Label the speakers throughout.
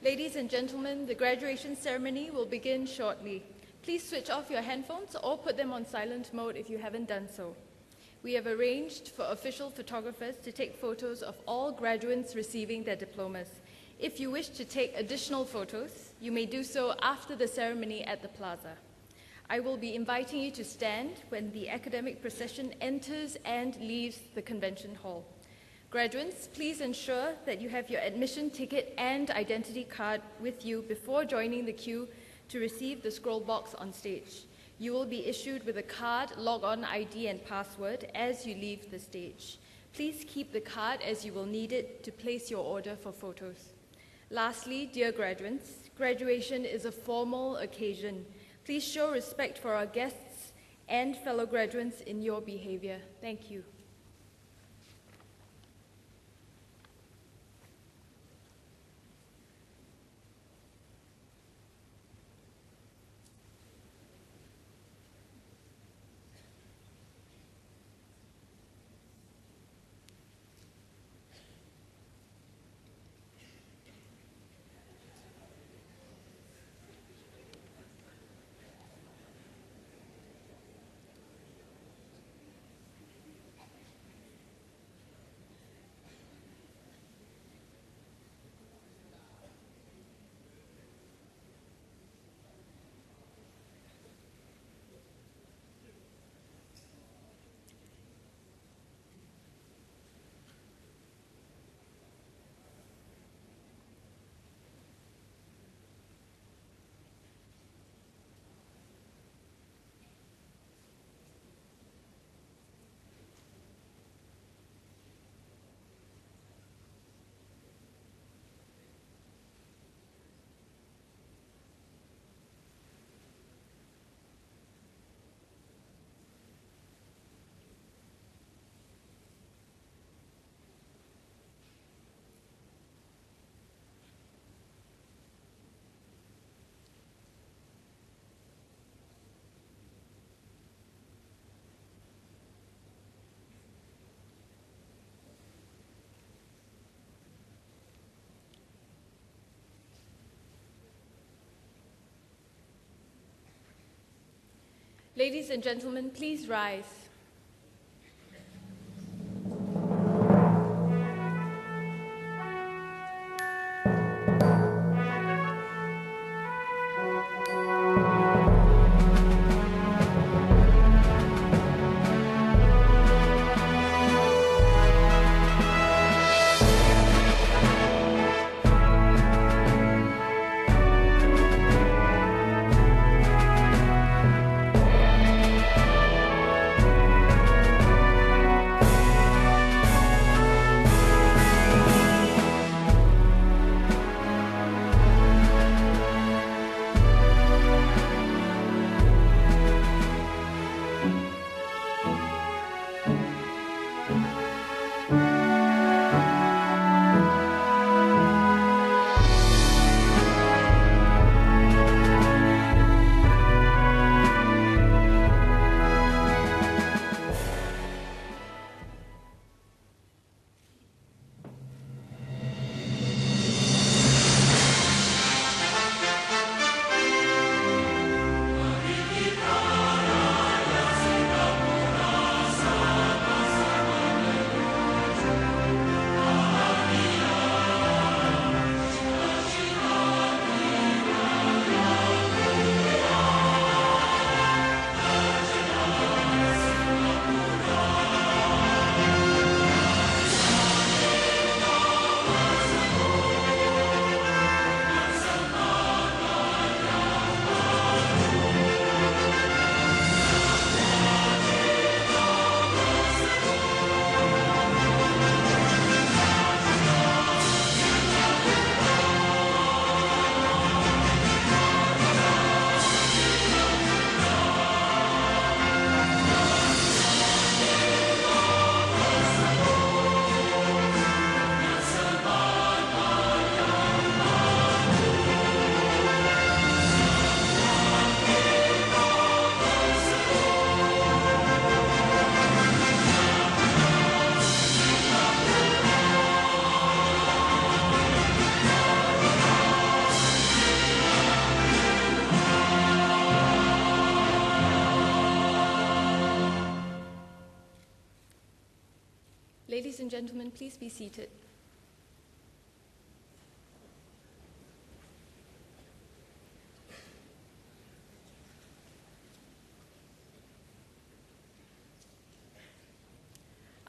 Speaker 1: Ladies and gentlemen, the graduation ceremony will begin shortly. Please switch off your handphones or put them on silent mode if you haven't done so. We have arranged for official photographers to take photos of all graduates receiving their diplomas. If you wish to take additional photos, you may do so after the ceremony at the plaza. I will be inviting you to stand when the academic procession enters and leaves the convention hall. Graduates, please ensure that you have your admission ticket and identity card with you before joining the queue to receive the scroll box on stage. You will be issued with a card, log-on ID and password as you leave the stage. Please keep the card as you will need it to place your order for photos. Lastly, dear graduates, graduation is a formal occasion. Please show respect for our guests and fellow graduates in your behavior. Thank you. Ladies and gentlemen, please rise. Ladies and gentlemen, please be seated.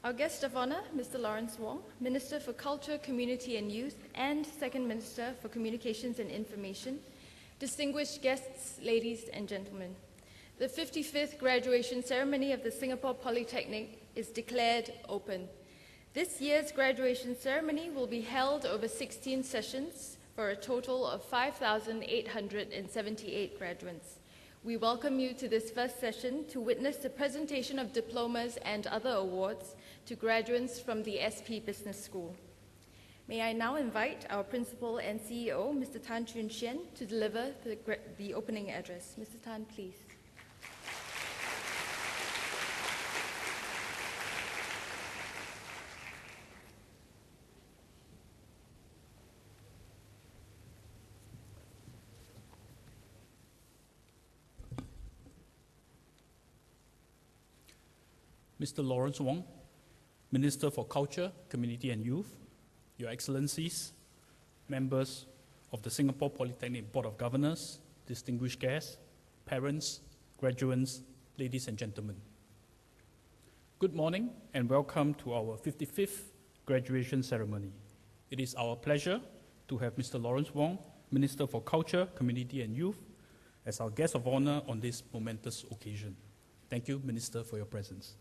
Speaker 1: Our guest of honor, Mr. Lawrence Wong, Minister for Culture, Community and Youth, and Second Minister for Communications and Information, distinguished guests, ladies and gentlemen. The 55th graduation ceremony of the Singapore Polytechnic is declared open. This year's graduation ceremony will be held over 16 sessions for a total of 5,878 graduates. We welcome you to this first session to witness the presentation of diplomas and other awards to graduates from the SP Business School. May I now invite our Principal and CEO, Mr. Tan Choon Sian, to deliver the opening address. Mr. Tan, please.
Speaker 2: Mr. Lawrence Wong, Minister for Culture, Community and Youth, Your Excellencies, members of the Singapore Polytechnic Board of Governors, distinguished guests, parents, graduates, ladies and gentlemen. Good morning and welcome to our 55th graduation ceremony. It is our pleasure to have Mr. Lawrence Wong, Minister for Culture, Community and Youth, as our guest of honor on this momentous occasion. Thank you, Minister, for your presence.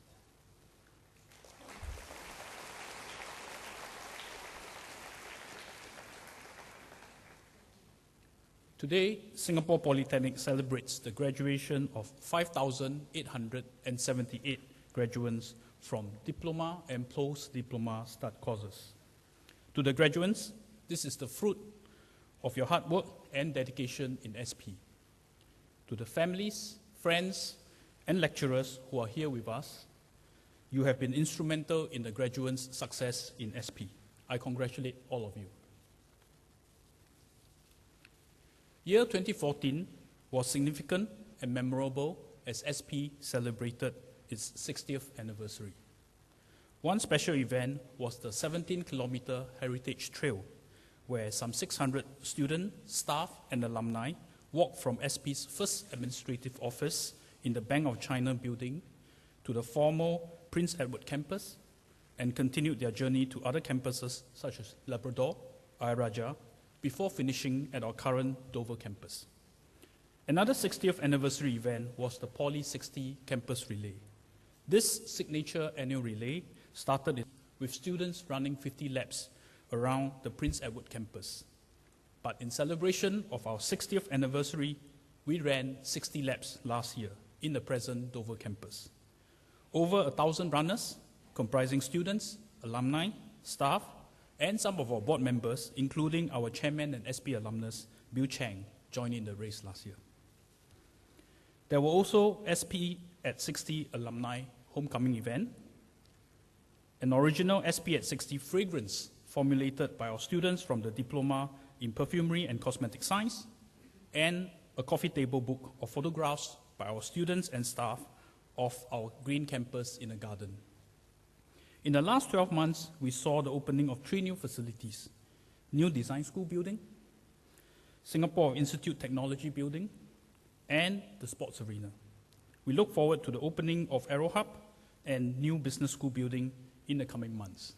Speaker 2: Today, Singapore Polytechnic celebrates the graduation of 5,878 graduates from diploma and post-diploma start courses. To the graduates, this is the fruit of your hard work and dedication in SP. To the families, friends, and lecturers who are here with us, you have been instrumental in the graduates' success in SP. I congratulate all of you. Year 2014 was significant and memorable as SP celebrated its 60th anniversary. One special event was the 17-kilometer Heritage Trail, where some 600 students, staff, and alumni walked from SP's first administrative office in the Bank of China building to the former Prince Edward campus and continued their journey to other campuses such as Labrador, Ayer Rajah, before finishing at our current Dover campus. Another 60th anniversary event was the Poly 60 Campus Relay. This signature annual relay started with students running 50 laps around the Prince Edward campus. But in celebration of our 60th anniversary, we ran 60 laps last year in the present Dover campus. Over 1,000 runners, comprising students, alumni, staff, and some of our board members, including our chairman and SP alumnus, Bill Chang, joined in the race last year. There were also SP at 60 alumni homecoming event, an original SP at 60 fragrance formulated by our students from the Diploma in Perfumery and Cosmetic Science, and a coffee table book of photographs by our students and staff of our green campus in a garden. In the last 12 months, we saw the opening of 3 new facilities: new design school building, Singapore Institute Technology building, and the sports arena. We look forward to the opening of Aero Hub and new business school building in the coming months.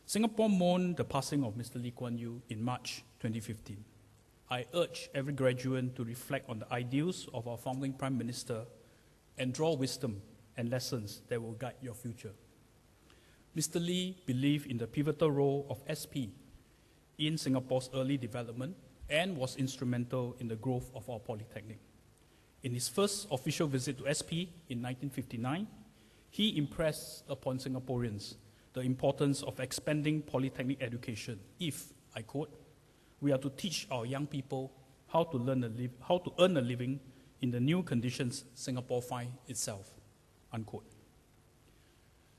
Speaker 2: Singapore mourned the passing of Mr. Lee Kuan Yew in March 2015. I urge every graduate to reflect on the ideals of our founding Prime Minister and draw wisdom and lessons that will guide your future. Mr. Lee believed in the pivotal role of SP in Singapore's early development and was instrumental in the growth of our polytechnic. In his first official visit to SP in 1959, he impressed upon Singaporeans the importance of expanding polytechnic education if, I quote, "we are to teach our young people how to earn a living in the new conditions Singapore finds itself," unquote.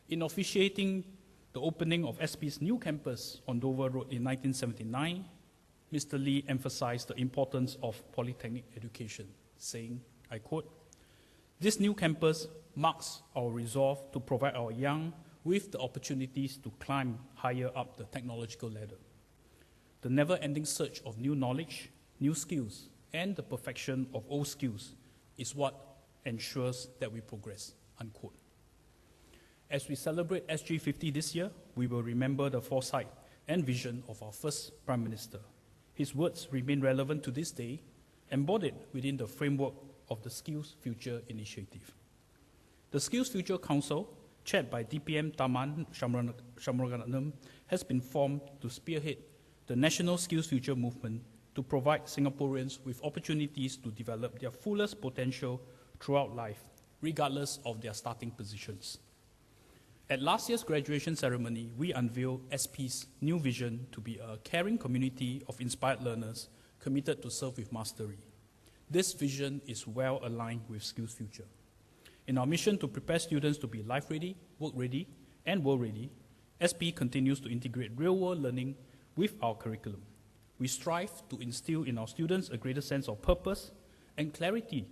Speaker 2: In officiating the opening of SP's new campus on Dover Road in 1979, Mr. Lee emphasized the importance of polytechnic education, saying, I quote, This new campus marks our resolve to provide our young with the opportunities to climb higher up the technological ladder. The never-ending search of new knowledge, new skills, and the perfection of old skills is what ensures that we progress, unquote. As we celebrate SG50 this year, we will remember the foresight and vision of our first Prime Minister. His words remain relevant to this day, embodied within the framework of the Skills Future Initiative. The Skills Future Council, chaired by DPM Taman Shamraganatnam, has been formed to spearhead the National Skills Future movement to provide Singaporeans with opportunities to develop their fullest potential throughout life, regardless of their starting positions. At last year's graduation ceremony, we unveiled SP's new vision to be a caring community of inspired learners committed to serve with mastery. This vision is well aligned with Skills Future. In our mission to prepare students to be life-ready, work-ready, and world-ready, SP continues to integrate real-world learning with our curriculum. We strive to instill in our students a greater sense of purpose and clarity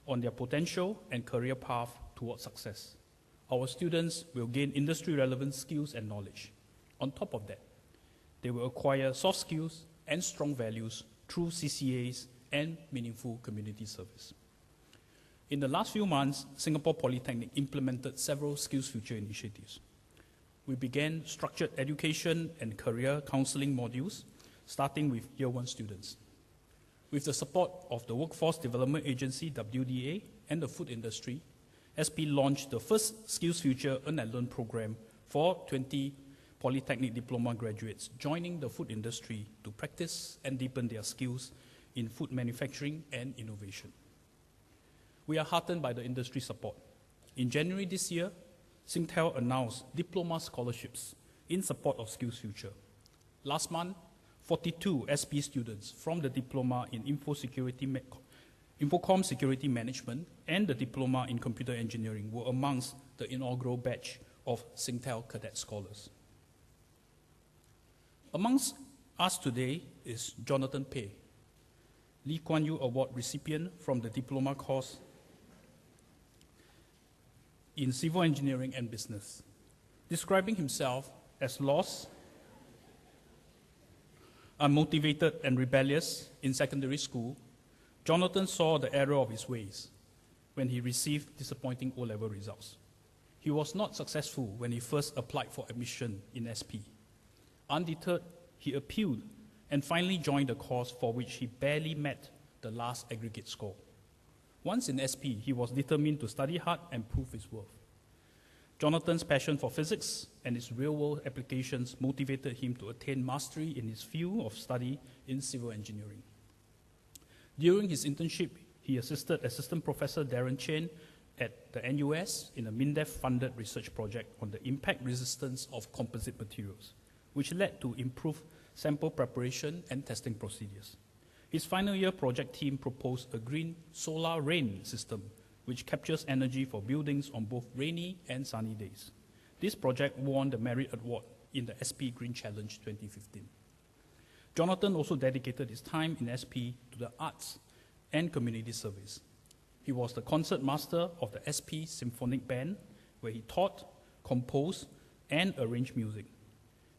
Speaker 2: on their potential and career path towards success. Our students will gain industry-relevant skills and knowledge. On top of that, they will acquire soft skills and strong values through CCAs and meaningful community service. In the last few months, Singapore Polytechnic implemented several Skills Future initiatives. We began structured education and career counseling modules, starting with Year 1 students. With the support of the Workforce Development Agency, WDA, and the food industry, SP launched the first Skills Future Earn and Learn program for 20 Polytechnic diploma graduates joining the food industry to practice and deepen their skills in food manufacturing and innovation. We are heartened by the industry support. In January this year, Singtel announced diploma scholarships in support of Skills Future. Last month, 42 SP students from the diploma in Infocom Security Management and the diploma in Computer Engineering were amongst the inaugural batch of Singtel Cadet Scholars. Amongst us today is Jonathan Pei, Lee Kuan Yew Award recipient from the diploma course in Civil Engineering and Business. Describing himself as lost, unmotivated, and rebellious in secondary school, Jonathan saw the error of his ways when he received disappointing O-level results. He was not successful when he first applied for admission in SP. Undeterred, he appealed and finally joined a course for which he barely met the last aggregate score. Once in SP, he was determined to study hard and prove his worth. Jonathan's passion for physics and its real-world applications motivated him to attain mastery in his field of study in civil engineering. During his internship, he assisted Assistant Professor Darren Chen at the NUS in a MINDEF-funded research project on the impact resistance of composite materials, which led to improved sample preparation and testing procedures. His final year project team proposed a green solar rain system, which captures energy for buildings on both rainy and sunny days. This project won the Merit Award in the SP Green Challenge 2015. Jonathan also dedicated his time in SP to the arts and community service. He was the concert master of the SP Symphonic Band, where he taught, composed, and arranged music.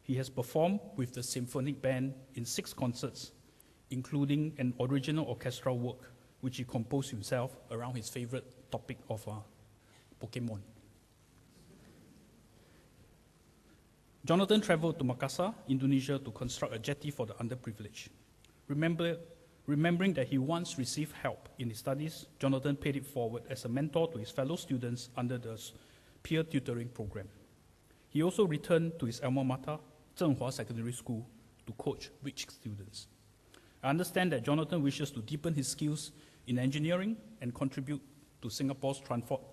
Speaker 2: He has performed with the Symphonic Band in 6 concerts, including an original orchestral work, which he composed himself around his favorite topic of Pokemon. Jonathan traveled to Makassar, Indonesia, to construct a jetty for the underprivileged. Remembering that he once received help in his studies, Jonathan paid it forward as a mentor to his fellow students under the peer tutoring program. He also returned to his alma mater, Zhenghua Secondary School, to coach rich students. I understand that Jonathan wishes to deepen his skills in engineering and contribute to Singapore's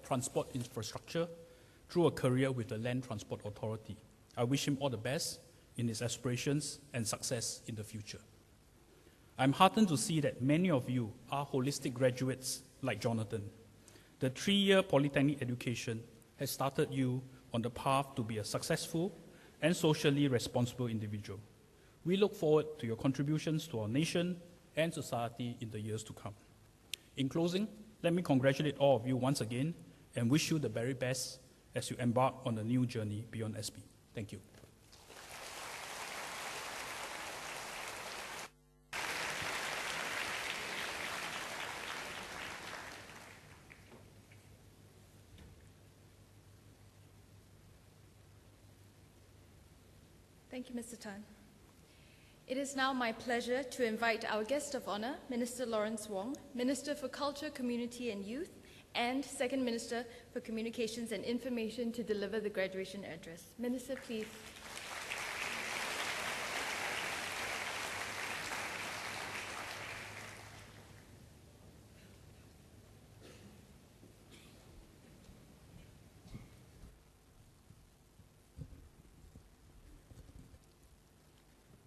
Speaker 2: transport infrastructure through a career with the Land Transport Authority. I wish him all the best in his aspirations and success in the future. I'm heartened to see that many of you are holistic graduates like Jonathan. The 3-year Polytechnic education has started you on the path to be a successful and socially responsible individual. We look forward to your contributions to our nation and society in the years to come. In closing, let me congratulate all of you once again and wish you the very best as you embark on a new journey beyond SP. Thank you.
Speaker 1: Thank you, Mr. Tan. It is now my pleasure to invite our guest of honor, Minister Lawrence Wong, Minister for Culture, Community and Youth, and Second Minister for Communications and Information, to deliver the graduation address. Minister, please.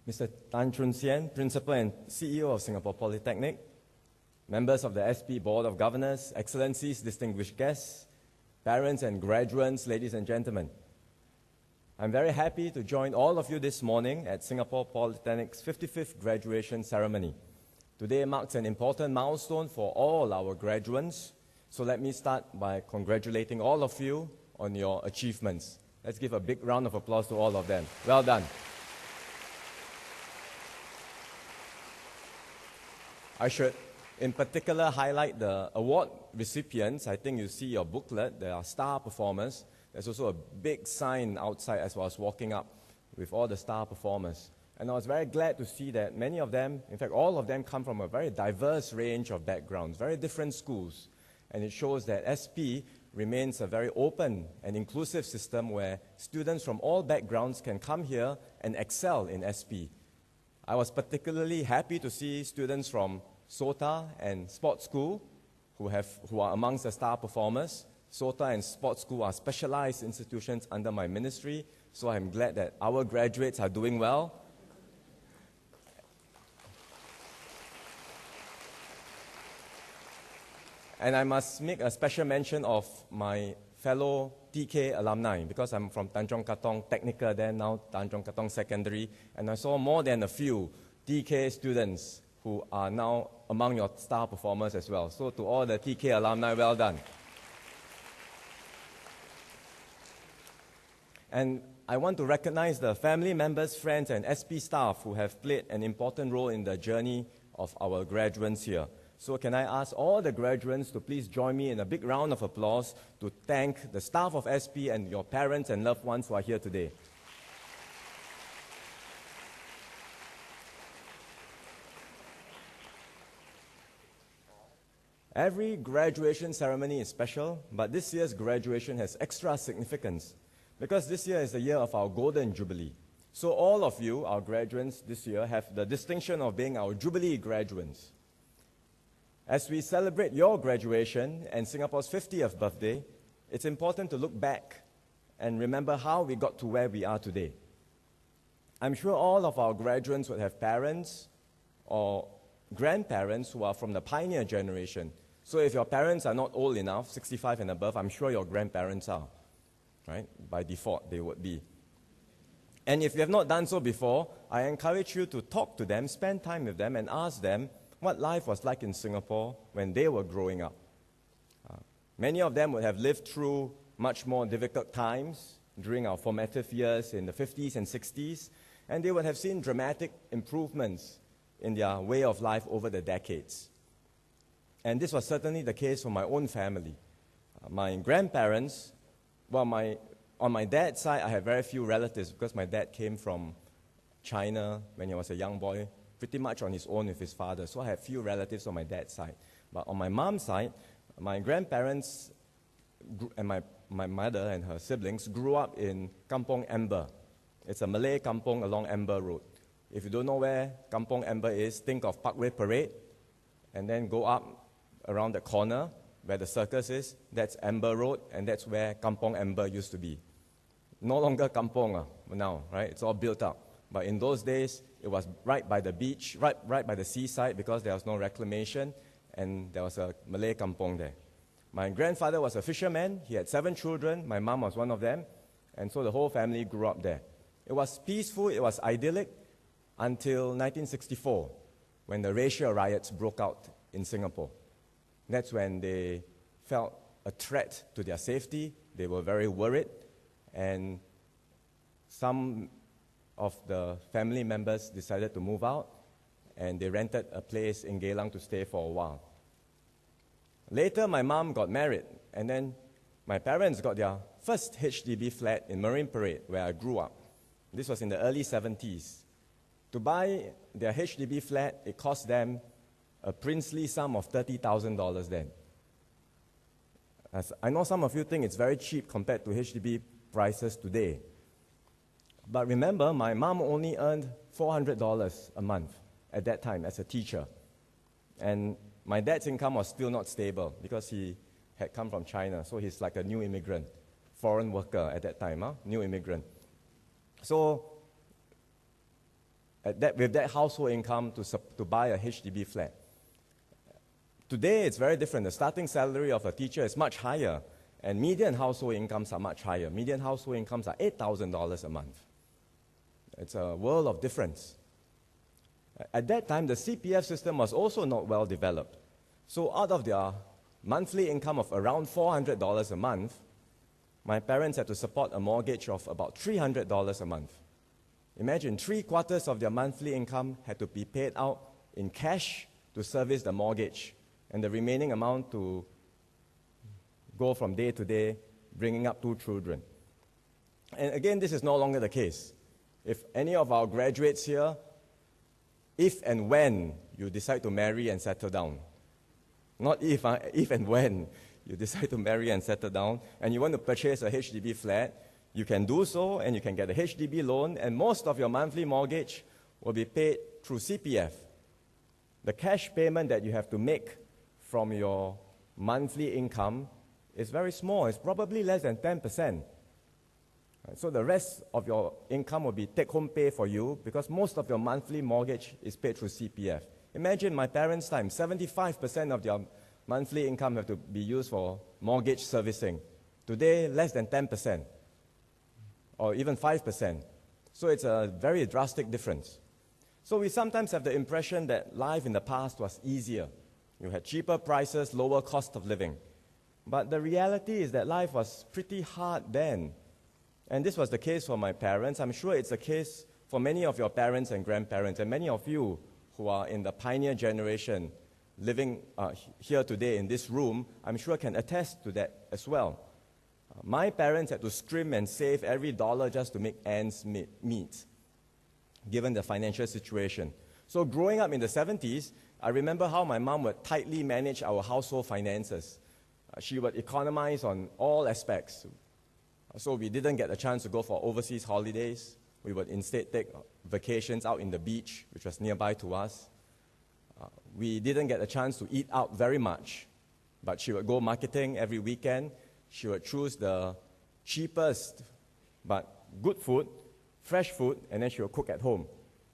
Speaker 3: Mr. Tan Chun Sien, Principal and CEO of Singapore Polytechnic, members of the SP Board of Governors, Excellencies, distinguished guests, parents and graduates, ladies and gentlemen. I'm very happy to join all of you this morning at Singapore Polytechnic's 55th graduation ceremony. Today marks an important milestone for all our graduates, so let me start by congratulating all of you on your achievements. Let's give a big round of applause to all of them. Well done. I should, in particular, highlight the award recipients. I think you see your booklet. There are star performers. There's also a big sign outside as I was walking up with all the star performers. And I was very glad to see that many of them, in fact, all of them come from a very diverse range of backgrounds, very different schools. And it shows that SP remains a very open and inclusive system where students from all backgrounds can come here and excel in SP. I was particularly happy to see students from SOTA and Sports School who are amongst the star performers. SOTA and Sports School are specialized institutions under my ministry, so I'm glad that our graduates are doing well. And I must make a special mention of my fellow TK alumni, because I'm from Tanjong Katong Technical, then now Tanjong Katong Secondary, and I saw more than a few TK students who are now among your star performers as well. So to all the TK alumni, well done. And I want to recognize the family members, friends, and SP staff who have played an important role in the journey of our graduates here. So can I ask all the graduates to please join me in a big round of applause to thank the staff of SP and your parents and loved ones who are here today. Every graduation ceremony is special, but this year's graduation has extra significance because this year is the year of our Golden Jubilee. So all of you, our graduates this year, have the distinction of being our Jubilee graduates. As we celebrate your graduation and Singapore's 50th birthday, it's important to look back and remember how we got to where we are today. I'm sure all of our graduates would have parents or grandparents who are from the pioneer generation. So if your parents are not old enough, 65 and above, I'm sure your grandparents are, right? By default, they would be. And if you have not done so before, I encourage you to talk to them, spend time with them, and ask them what life was like in Singapore when they were growing up. Many of them would have lived through much more difficult times during our formative years in the 50s and 60s, and they would have seen dramatic improvements in their way of life over the decades. And this was certainly the case for my own family. My grandparents, on my dad's side, I have very few relatives because my dad came from China when he was a young boy, pretty much on his own with his father. So I have few relatives on my dad's side. But on my mom's side, my grandparents and my mother and her siblings grew up in Kampong Amber. It's a Malay kampong along Amber Road. If you don't know where Kampong Amber is, think of Parkway Parade, and then go up around the corner where the circus is. That's Amber Road, and that's where Kampong Amber used to be. No longer kampong now, right? It's all built up. But in those days, it was right by the beach, right by the seaside, because there was no reclamation, and there was a Malay kampong there. My grandfather was a fisherman. He had 7 children. My mom was one of them. And so the whole family grew up there. It was peaceful, it was idyllic, until 1964, when the racial riots broke out in Singapore. That's when they felt a threat to their safety. They were very worried, and some of the family members decided to move out, and they rented a place in Geylang to stay for a while. Later, my mom got married, and then my parents got their first HDB flat in Marine Parade, where I grew up. This was in the early 70s. To buy their HDB flat, it cost them a princely sum of $30,000 then. As I know some of you think it's very cheap compared to HDB prices today. But remember, my mom only earned $400 a month at that time as a teacher. And my dad's income was still not stable because he had come from China, so he's like a new immigrant, foreign worker at that time, new immigrant. So with that household income to buy a HDB flat. Today, it's very different. The starting salary of a teacher is much higher, and median household incomes are much higher. Median household incomes are $8,000 a month. It's a world of difference. At that time, the CPF system was also not well developed. So out of their monthly income of around $400 a month, my parents had to support a mortgage of about $300 a month. Imagine 3/4 of their monthly income had to be paid out in cash to service the mortgage, and the remaining amount to go from day to day, bringing up 2 children. And again, this is no longer the case. If any of our graduates here, if and when you decide to marry and settle down, not if and when you decide to marry and settle down, and you want to purchase a HDB flat, you can do so, and you can get a HDB loan, and most of your monthly mortgage will be paid through CPF. The cash payment that you have to make from your monthly income is very small. It's probably less than 10%. So the rest of your income will be take-home pay for you because most of your monthly mortgage is paid through CPF. Imagine my parents' time, 75% of their monthly income have to be used for mortgage servicing. Today, less than 10%, or even 5%. So it's a very drastic difference. So we sometimes have the impression that life in the past was easier. You had cheaper prices, lower cost of living. But the reality is that life was pretty hard then. And this was the case for my parents. I'm sure it's the case for many of your parents and grandparents, and many of you who are in the pioneer generation living here today in this room, I'm sure can attest to that as well. My parents had to scrimp and save every dollar just to make ends meet, given the financial situation. So growing up in the 70s, I remember how my mom would tightly manage our household finances. She would economize on all aspects. So we didn't get a chance to go for overseas holidays. We would instead take vacations out in the beach, which was nearby to us. We didn't get a chance to eat out very much, but she would go marketing every weekend. She would choose the cheapest but good food, fresh food, and then she would cook at home.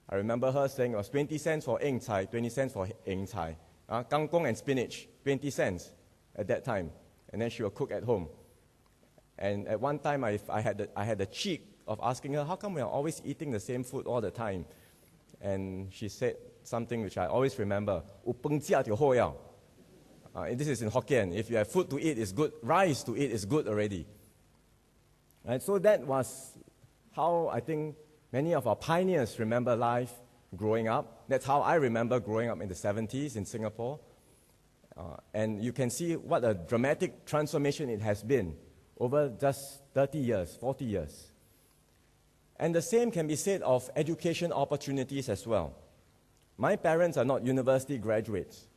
Speaker 3: I remember her saying it was 20 cents for eng cai, 20 cents for eng cai. Kangkong and spinach, 20 cents at that time. And then she would cook at home. And at one time, I had the cheek of asking her, how come we are always eating the same food all the time? And she said something which I always remember, this is in Hokkien. If you have food to eat, it's good. Rice to eat is good already. And so that was how I think many of our pioneers remember life growing up. That's how I remember growing up in the 70s in Singapore. And you can see what a dramatic transformation it has been over just 30 years, 40 years. And the same can be said of education opportunities as well. My parents are not university graduates.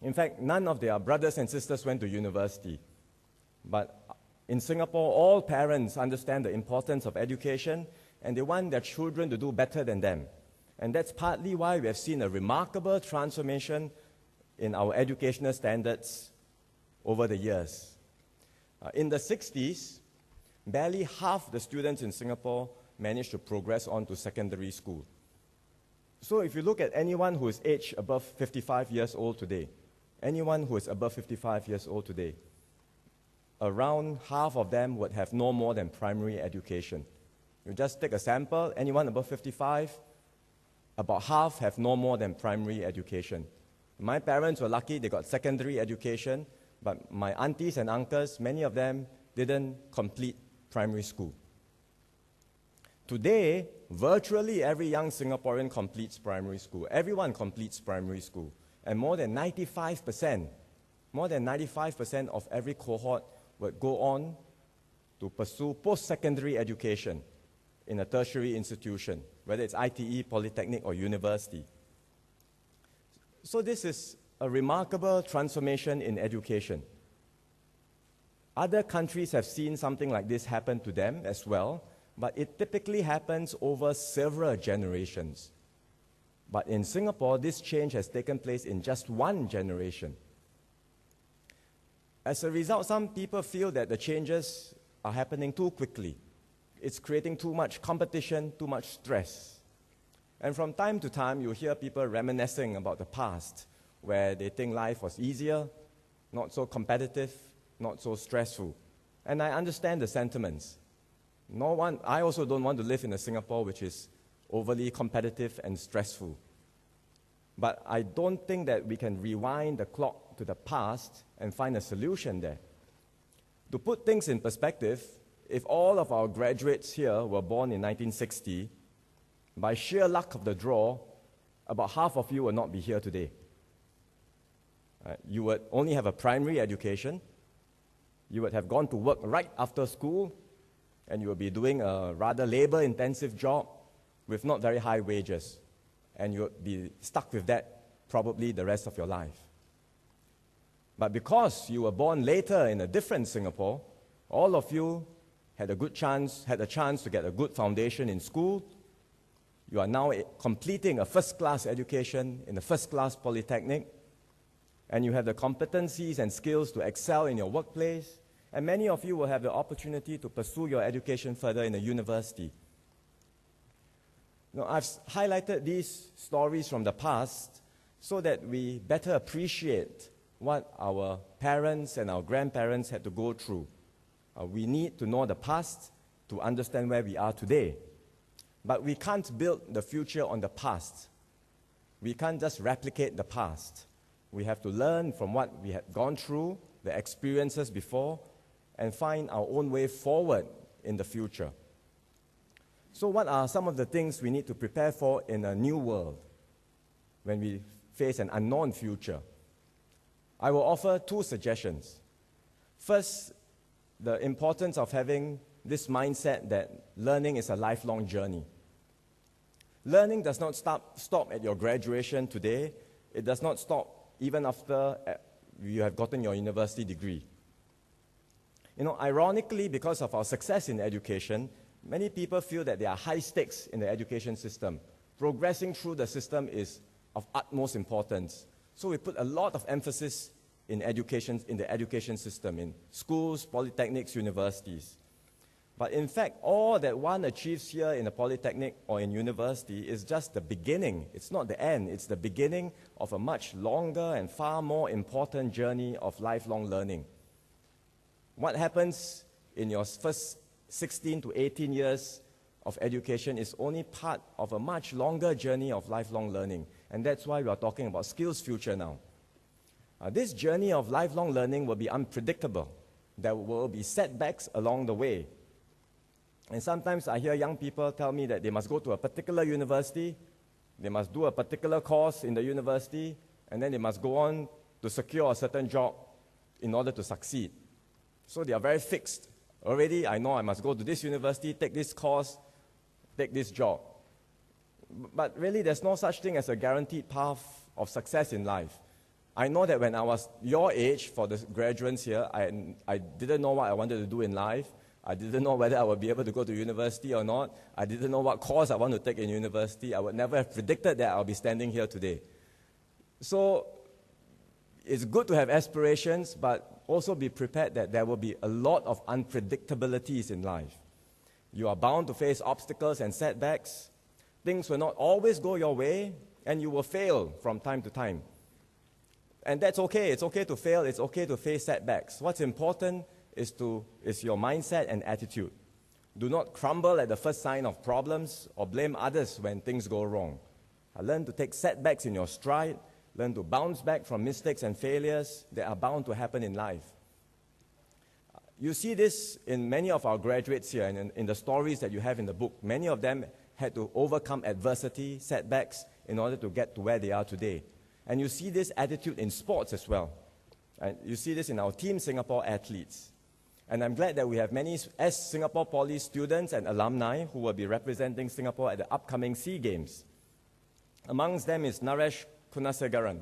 Speaker 3: In fact, none of their brothers and sisters went to university. But in Singapore, all parents understand the importance of education, and they want their children to do better than them. And that's partly why we have seen a remarkable transformation in our educational standards over the years. In the 60s, barely half the students in Singapore managed to progress on to secondary school. So if you look at anyone who is aged above 55 years old today, around half of them would have no more than primary education. You just take a sample, anyone above 55, about half have no more than primary education. My parents were lucky, they got secondary education, but my aunties and uncles, many of them didn't complete primary school. Today, virtually every young Singaporean completes primary school. Everyone completes primary school. And more than 95% of every cohort would go on to pursue post-secondary education in a tertiary institution, whether it's ITE, Polytechnic, or university. So this is a remarkable transformation in education. Other countries have seen something like this happen to them as well, but it typically happens over several generations. But in Singapore, this change has taken place in just one generation. As a result, some people feel that the changes are happening too quickly. It's creating too much competition, too much stress. And from time to time, you hear people reminiscing about the past, where they think life was easier, not so competitive, not so stressful. And I understand the sentiments. I also don't want to live in a Singapore which is overly competitive and stressful. But I don't think that we can rewind the clock to the past and find a solution there. To put things in perspective, if all of our graduates here were born in 1960, by sheer luck of the draw, about half of you will not be here today. You would only have a primary education. You would have gone to work right after school, and you will be doing a rather labor-intensive job with not very high wages. And you will be stuck with that probably the rest of your life. But because you were born later in a different Singapore, all of you had a chance to get a good foundation in school. You are now completing a first-class education in a first-class Polytechnic, and you have the competencies and skills to excel in your workplace, and many of you will have the opportunity to pursue your education further in a university. Now, I've highlighted these stories from the past so that we better appreciate what our parents and our grandparents had to go through. We need to know the past to understand where we are today. But we can't build the future on the past. We can't just replicate the past. We have to learn from what we had gone through, the experiences before, and find our own way forward in the future. So what are some of the things we need to prepare for in a new world when we face an unknown future? I will offer two suggestions. First, the importance of having this mindset that learning is a lifelong journey. Learning does not stop at your graduation today. It does not stop even after you have gotten your university degree. Ironically, because of our success in education, many people feel that there are high stakes in the education system. Progressing through the system is of utmost importance. So we put a lot of emphasis in the education system, in schools, polytechnics, universities. But in fact, all that one achieves here in a polytechnic or in university is just the beginning. It's not the end. It's the beginning of a much longer and far more important journey of lifelong learning. What happens in your first 16 to 18 years of education is only part of a much longer journey of lifelong learning. And that's why we are talking about skills future now. This journey of lifelong learning will be unpredictable. There will be setbacks along the way. And sometimes I hear young people tell me that they must go to a particular university, they must do a particular course in the university, and then they must go on to secure a certain job in order to succeed. So they are very fixed. Already, I know I must go to this university, take this course, take this job. But really, there's no such thing as a guaranteed path of success in life. I know that when I was your age, for the graduates here, I didn't know what I wanted to do in life. I didn't know whether I would be able to go to university or not. I didn't know what course I want to take in university. I would never have predicted that I'll be standing here today. So it's good to have aspirations, but also be prepared that there will be a lot of unpredictabilities in life. You are bound to face obstacles and setbacks. Things will not always go your way, and you will fail from time to time. And that's okay. It's okay to fail. It's okay to face setbacks. What's important is your mindset and attitude. Do not crumble at the first sign of problems or blame others when things go wrong. Learn to take setbacks in your stride. learn to bounce back from mistakes and failures that are bound to happen in life. You see this in many of our graduates here and in the stories that you have in the book. Many of them had to overcome adversity, setbacks, in order to get to where they are today. And you see this attitude in sports as well. And you see this in our Team Singapore athletes. And I'm glad that we have many Singapore Poly students and alumni who will be representing Singapore at the upcoming SEA Games. Amongst them is Naresh Kunasegaran.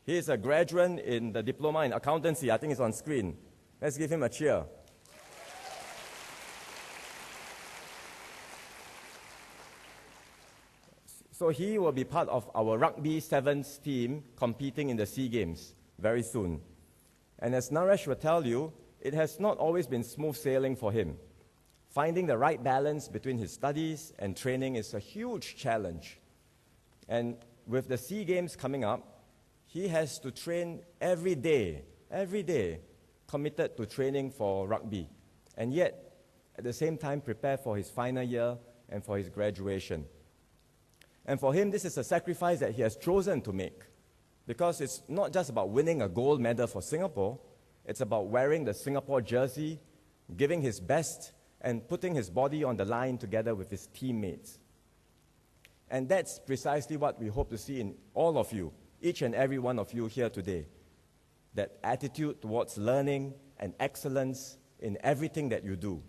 Speaker 3: He is a graduate in the Diploma in Accountancy. I think it's on screen. Let's give him a cheer. So he will be part of our Rugby Sevens team competing in the SEA Games very soon. And as Naresh will tell you, it has not always been smooth sailing for him. Finding the right balance between his studies and training is a huge challenge. And with the SEA Games coming up, he has to train every day, committed to training for rugby. And yet, at the same time, prepare for his final year and for his graduation. And for him, this is a sacrifice that he has chosen to make. Because it's not just about winning a gold medal for Singapore, it's about wearing the Singapore jersey, giving his best, and putting his body on the line together with his teammates. And that's precisely what we hope to see in all of you, each and every one of you here today. That attitude towards learning and excellence in everything that you do.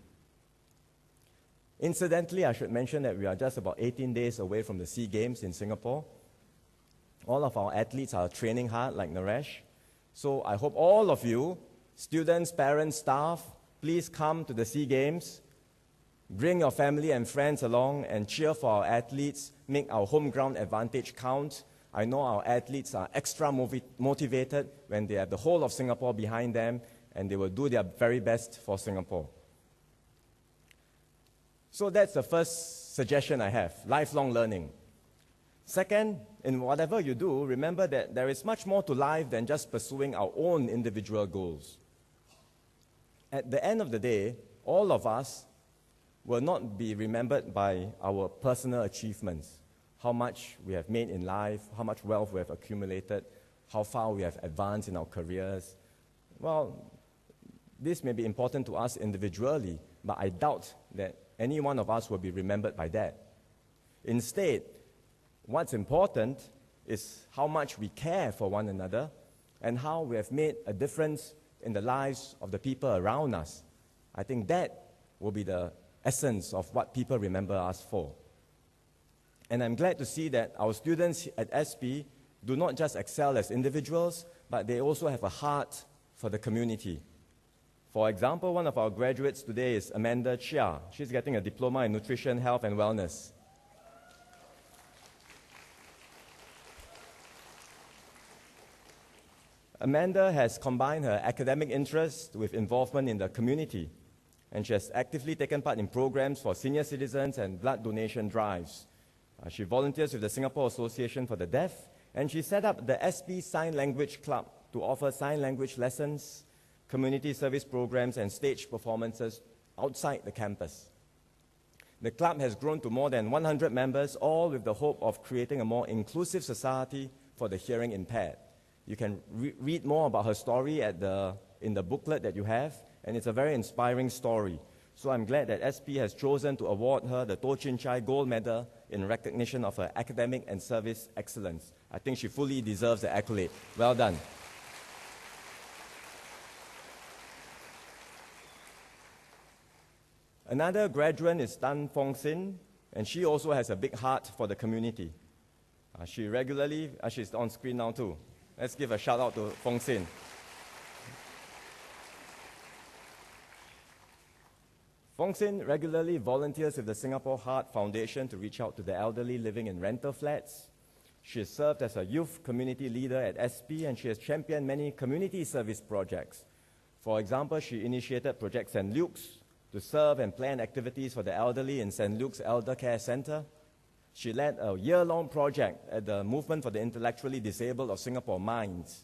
Speaker 3: Incidentally, I should mention that we are just about 18 days away from the SEA Games in Singapore. All of our athletes are training hard, like Naresh. So I hope all of you, students, parents, staff, please come to the SEA Games. Bring your family and friends along and cheer for our athletes. Make our home ground advantage count. I know our athletes are extra motivated when they have the whole of Singapore behind them, and they will do their very best for Singapore. So that's the first suggestion I have, lifelong learning. Second, in whatever you do, remember that there is much more to life than just pursuing our own individual goals. At the end of the day, all of us will not be remembered by our personal achievements, how much we have made in life, how much wealth we have accumulated, how far we have advanced in our careers. Well, this may be important to us individually, but I doubt that any one of us will be remembered by that. Instead, what's important is how much we care for one another and how we have made a difference in the lives of the people around us. I think that will be the essence of what people remember us for. And I'm glad to see that our students at SP do not just excel as individuals, but they also have a heart for the community. For example, one of our graduates today is Amanda Chia. She's getting a diploma in nutrition, health, and wellness. Amanda has combined her academic interest with involvement in the community, and she has actively taken part in programs for senior citizens and blood donation drives. She volunteers with the Singapore Association for the Deaf, and she set up the SP Sign Language Club to offer sign language lessons, community service programs, and stage performances outside the campus. The club has grown to more than 100 members, all with the hope of creating a more inclusive society for the hearing impaired. You can read more about her story in the booklet that you have, and it's a very inspiring story. So I'm glad that SP has chosen to award her the Toh Chin Chai Gold Medal in recognition of her academic and service excellence. I think she fully deserves the accolade. Well done. Another graduate is Tan Fong Sin, and she also has a big heart for the community. She's on screen now too. Let's give a shout out to Fong Sin. Fong Sin regularly volunteers with the Singapore Heart Foundation to reach out to the elderly living in rental flats. She has served as a youth community leader at SP, and she has championed many community service projects. For example, she initiated Project St. Luke's to serve and plan activities for the elderly in St. Luke's Elder Care Centre. She led a year-long project at the Movement for the Intellectually Disabled of Singapore, MINDS,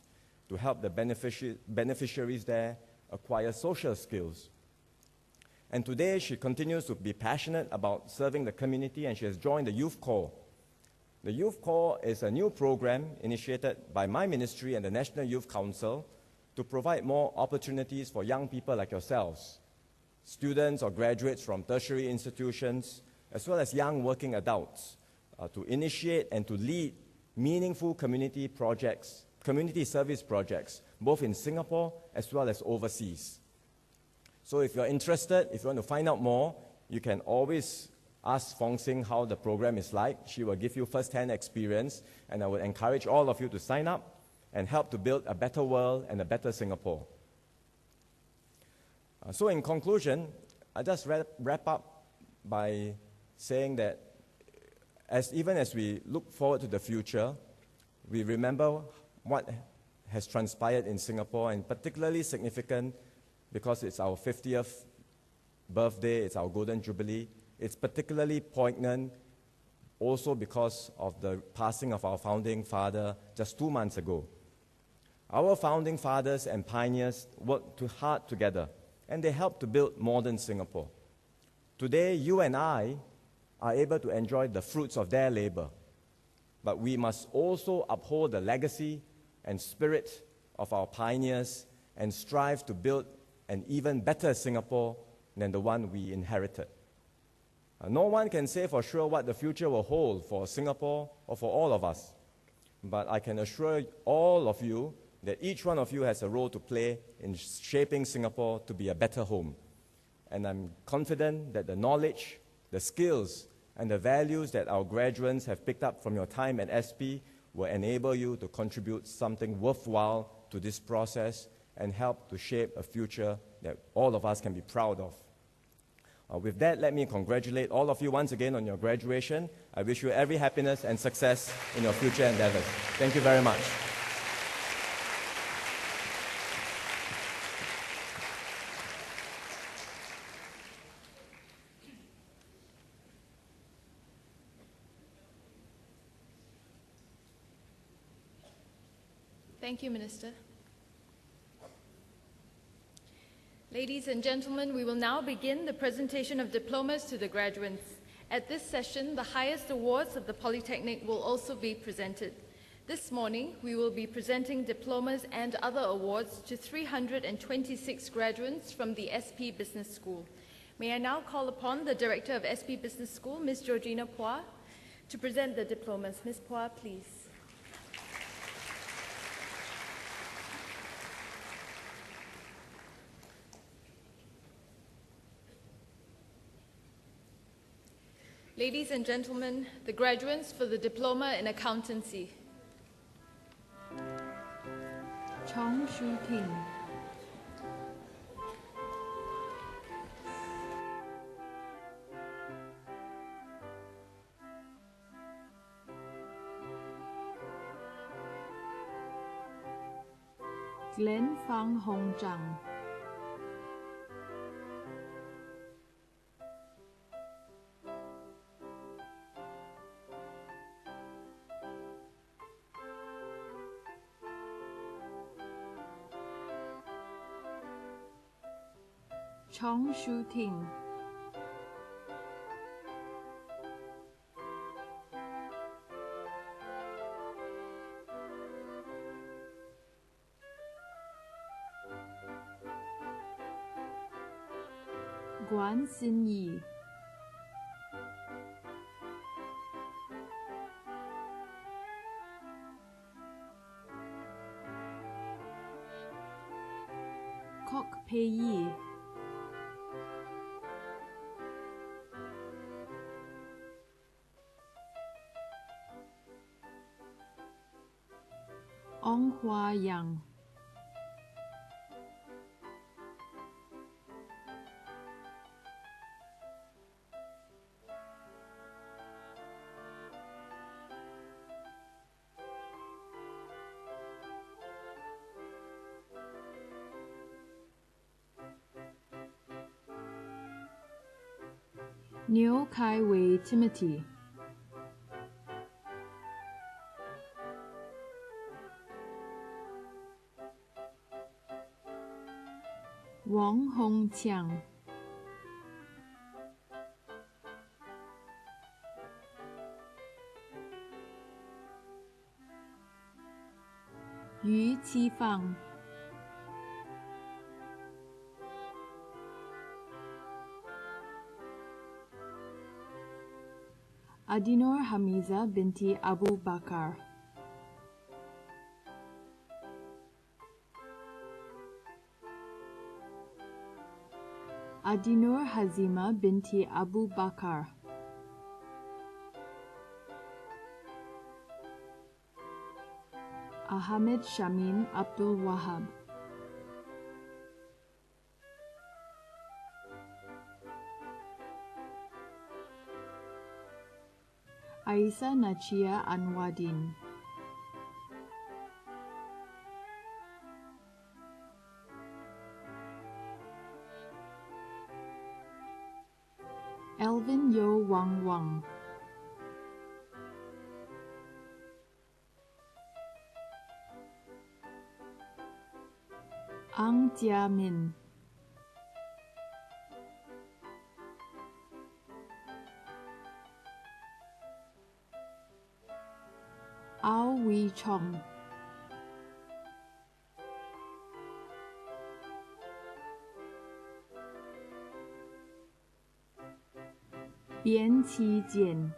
Speaker 3: to help the beneficiaries there acquire social skills. And today, she continues to be passionate about serving the community, and she has joined the Youth Corps. The Youth Corps is a new program initiated by my ministry and the National Youth Council to provide more opportunities for young people like yourselves, students or graduates from tertiary institutions, as well as young working adults, to initiate and to lead meaningful community projects, community service projects, both in Singapore as well as overseas. So if you're interested, if you want to find out more, you can always ask Fong Sing how the program is like. She will give you first-hand experience, and I would encourage all of you to sign up and help to build a better world and a better Singapore. So in conclusion, I just wrap up by saying that even as we look forward to the future, we remember what has transpired in Singapore, and particularly significant because it's our 50th birthday, it's our Golden Jubilee. It's particularly poignant also because of the passing of our founding father just 2 months ago. Our founding fathers and pioneers worked hard together, and they helped to build modern Singapore. Today, you and I are able to enjoy the fruits of their labor, but we must also uphold the legacy and spirit of our pioneers and strive to build an even better Singapore than the one we inherited. No one can say for sure what the future will hold for Singapore or for all of us, but I can assure all of you that each one of you has a role to play in shaping Singapore to be a better home. And I'm confident that the knowledge, the skills, and the values that our graduates have picked up from your time at SP will enable you to contribute something worthwhile to this process and help to shape a future that all of us can be proud of. With that, let me congratulate all of you once again on your graduation. I wish you every happiness and success in your future endeavors. Thank you very much.
Speaker 1: Thank you, Minister. Ladies and gentlemen, we will now begin the presentation of diplomas to the graduates. At this session, the highest awards of the Polytechnic will also be presented. This morning, we will be presenting diplomas and other awards to 326 graduates from the SP Business School. May I now call upon the Director of SP Business School, Ms. Georgina Phua, to present the diplomas. Ms. Phua, please. Ladies and gentlemen, the graduates for the Diploma in Accountancy.
Speaker 4: Chong Shu Ting. Glenn Fang Hong Zhang. Chong Shu Ting. Guan Xinyi. Kok Pei Yi. Ong Hua Yang. Niu Kai Wei Timothy. Wang Hong Qiang. 西方 Adinur Hamiza binti Abu Bakar Adinur Hazima binti Abu Bakar Ahmed Shamin Abdul Wahab Aisa Nachia Anwadin Elvin Yo Wang Wang Ang Jia Min Ao Wee Chong Bian Qi Jian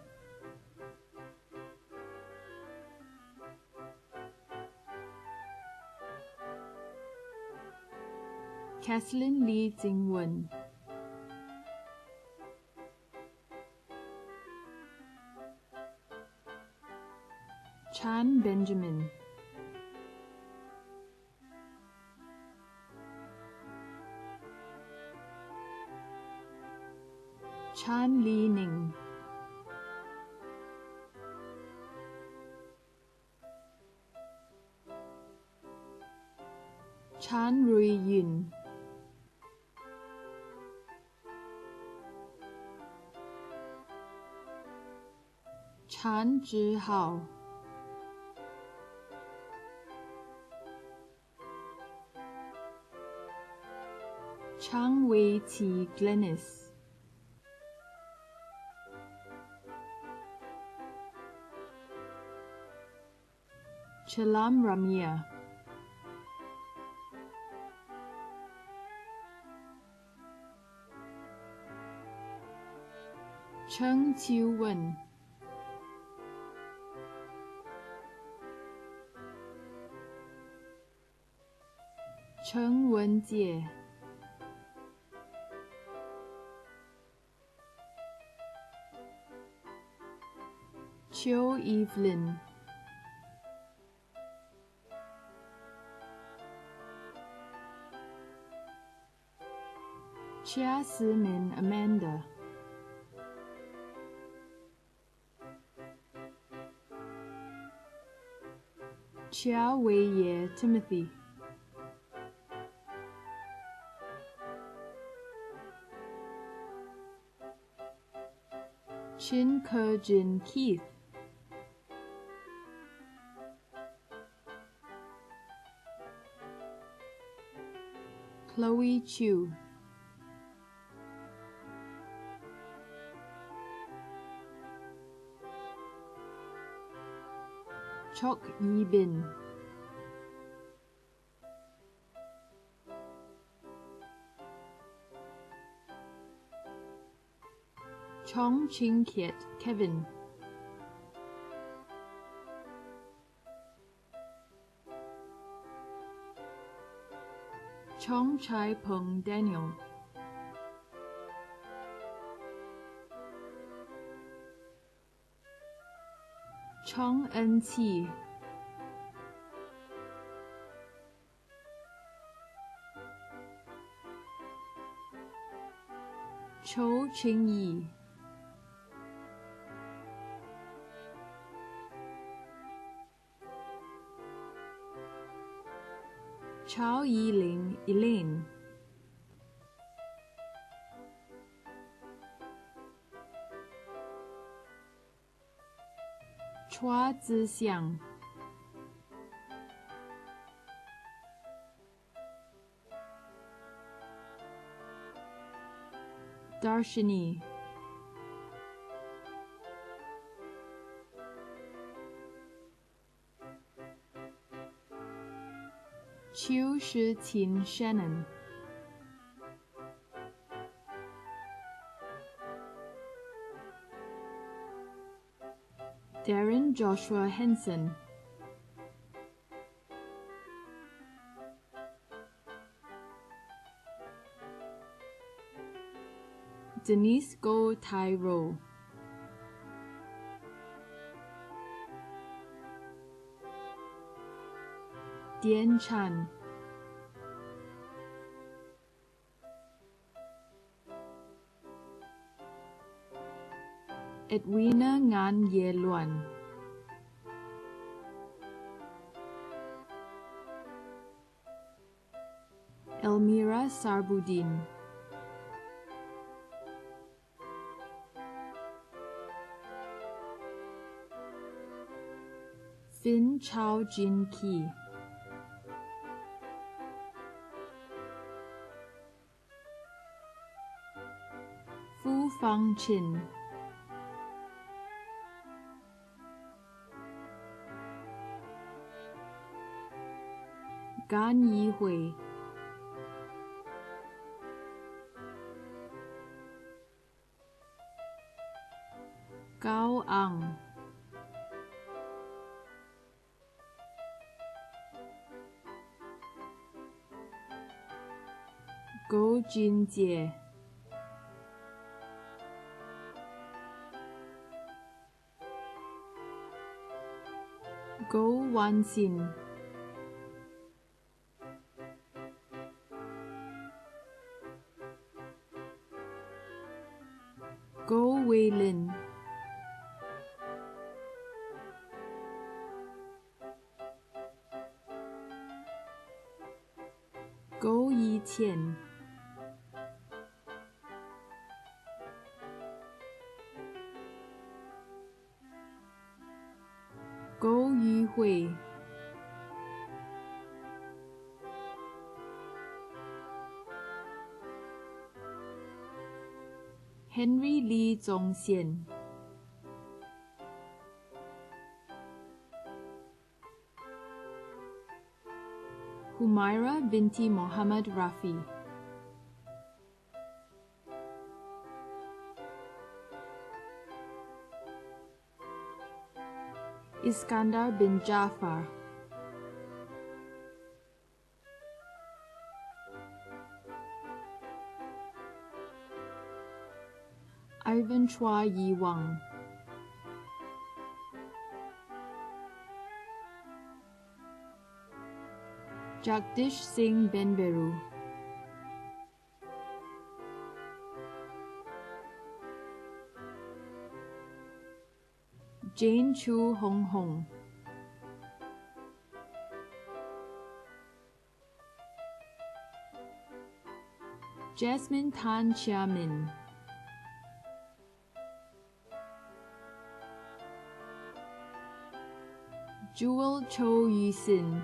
Speaker 4: Kathleen Lee Jingwen Chan Benjamin Chan Li Ning Chan Rui Yun Chan Zhihao Chang Wei Qi Glennis Chalam Ramia Cheng Chiu Wen Cheng Wenjie Chiu Evelyn Chia Simin Amanda Chia Wei-ye Timothy Chin Ke-jin Keith Chloe Chu Chok Yi Bin Chong Ching Kiet Kevin Chong Chai Peng Daniel Chong En Qi Chou Ching Yi Chao Yiling Elaine Chua Zixiang Darshini 邱世琴 Shannon, Darren Joshua Henson, Denise Go Tyro, Dian Chan, Edwina Ngan Ye Luan, Elmira Sarbudin, Fin Chao Jin Ki, Fu Fang Chin, Gan Yi Hui, Gao Ang, Go Jin Jie, Go Wan Xin, Go Wei Lin, Go Yi Tian, Go Yu Hui, Henry Lee Zhongxian, Humaira binti Muhammad Rafi, Iskandar bin Jafar, Ivan Chua Yi Wang, Jagdish Singh Benberu, Jane Chu Hong Hong, Jasmine Tan Chia Min, Jewel Cho Yu Sin,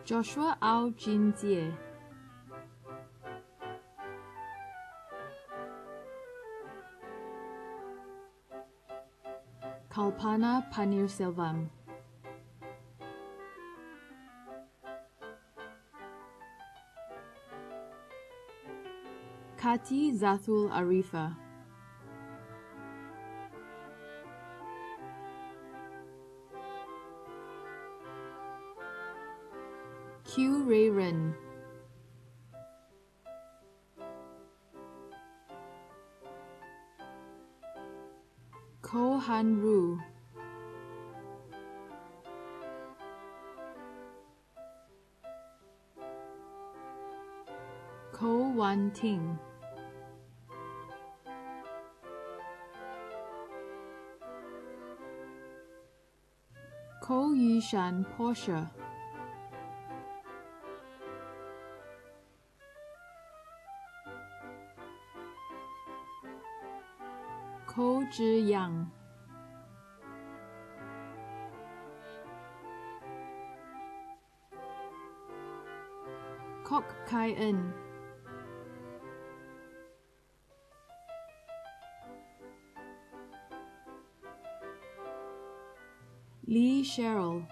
Speaker 4: Joshua Ao Jin Jie, Kalpana Panirselvam, Kati Zathul Arifa, Q Ray Ren, Ko Han Ru, Ko Wan Ting, Ko Yushan Portia, Ko Zhi Yang, Kok Kai En, Lee Cheryl,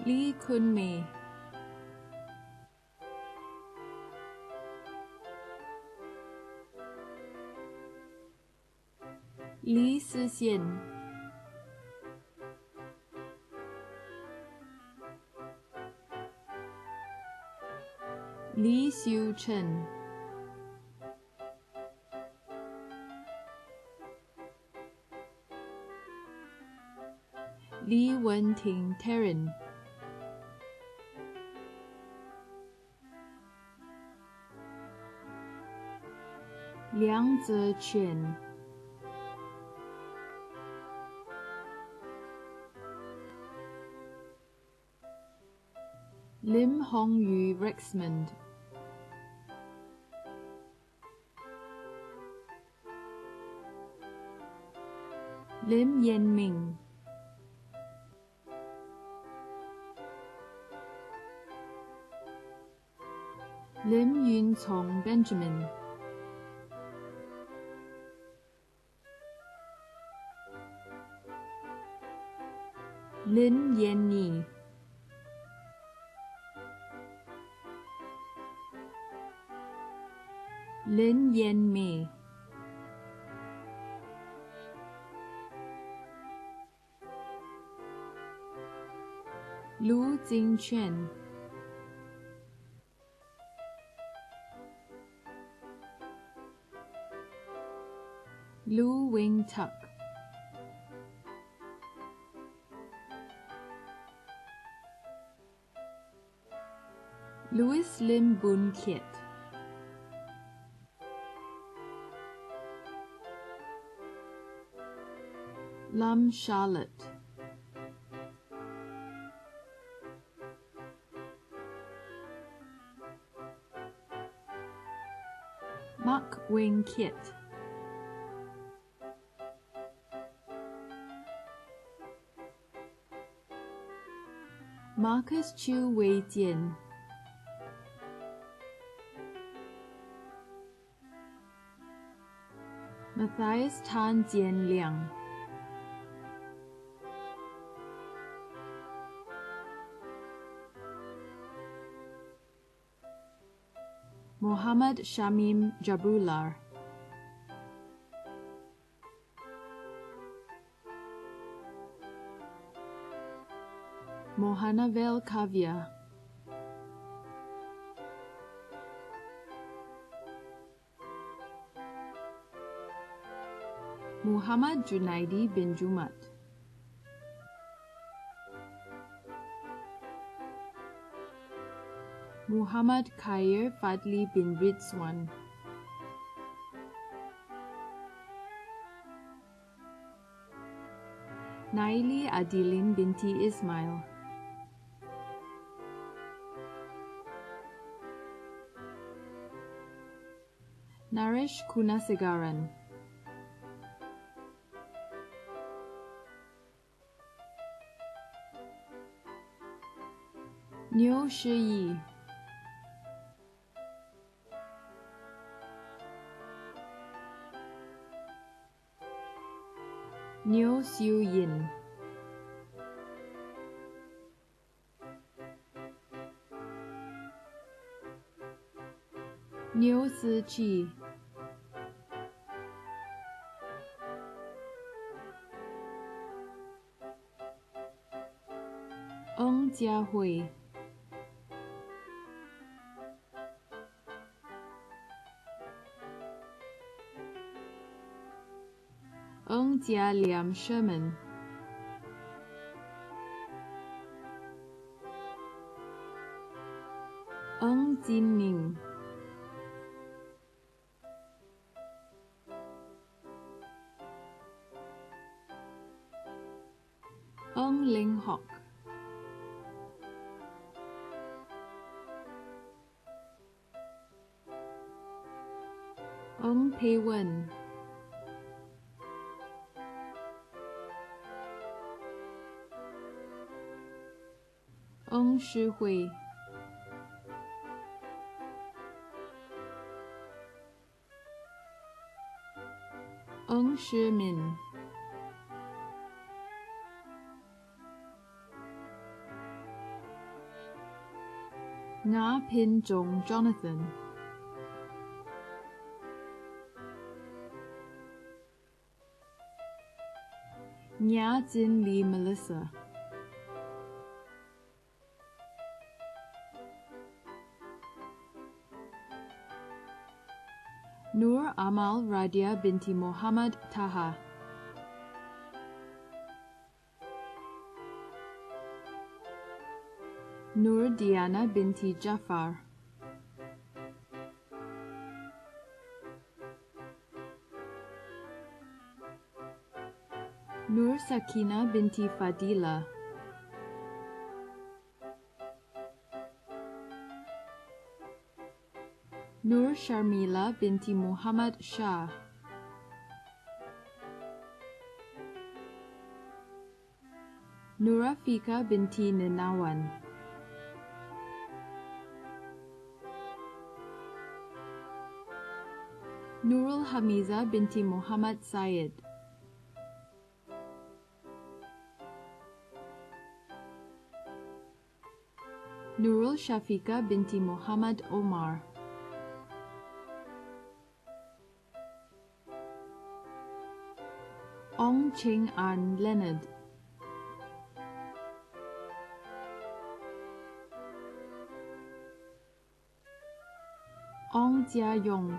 Speaker 4: Lee Kun Mei, Lee Sixian, Lee Xiu Chen, Lee Wenting Terran, Liang Zequan, Lim Hongyu Rexmond, Lim Yenming, Lim Yuncong Benjamin, Lin Yanyi, Lin Yanmei, Lu Jingquan, Lu Wing Tuck, Louis Lim Boon Kiet, Lam Charlotte, Mak Wing Kiet, Marcus Chu Wei Jian, Matthias Tan Jian Liang, Muhammad Shamim Jabrular, Mohanavel Kavya, Muhammad Junaidi bin Jumat, Muhammad Khair Fadli bin Rizwan, Naili Adilin binti Ismail, Naresh Kunasegaran, Niu Shiyi, Niu Xiu Yin, Niu Siqi, Ng Jiahui, Ng Jia Liam Sherman, Ng Jinning, Ng Ling Hock, Ng Pei Wen, Ng Shihui, Ng Shi Min, Nga Pin Jong Jonathan, Nya Jin Lee Melissa, Nur Amal Radia binti Muhammad Taha, Nur Diana binti Jafar, Nur Sakina binti Fadila, Nur Sharmila binti Muhammad Shah, Nurafika binti Ninawan, Nurul Hamiza binti Muhammad Syed, Nurul Shafika binti Muhammad Omar, Ong Cheng An Leonard, Ong Jia Yong,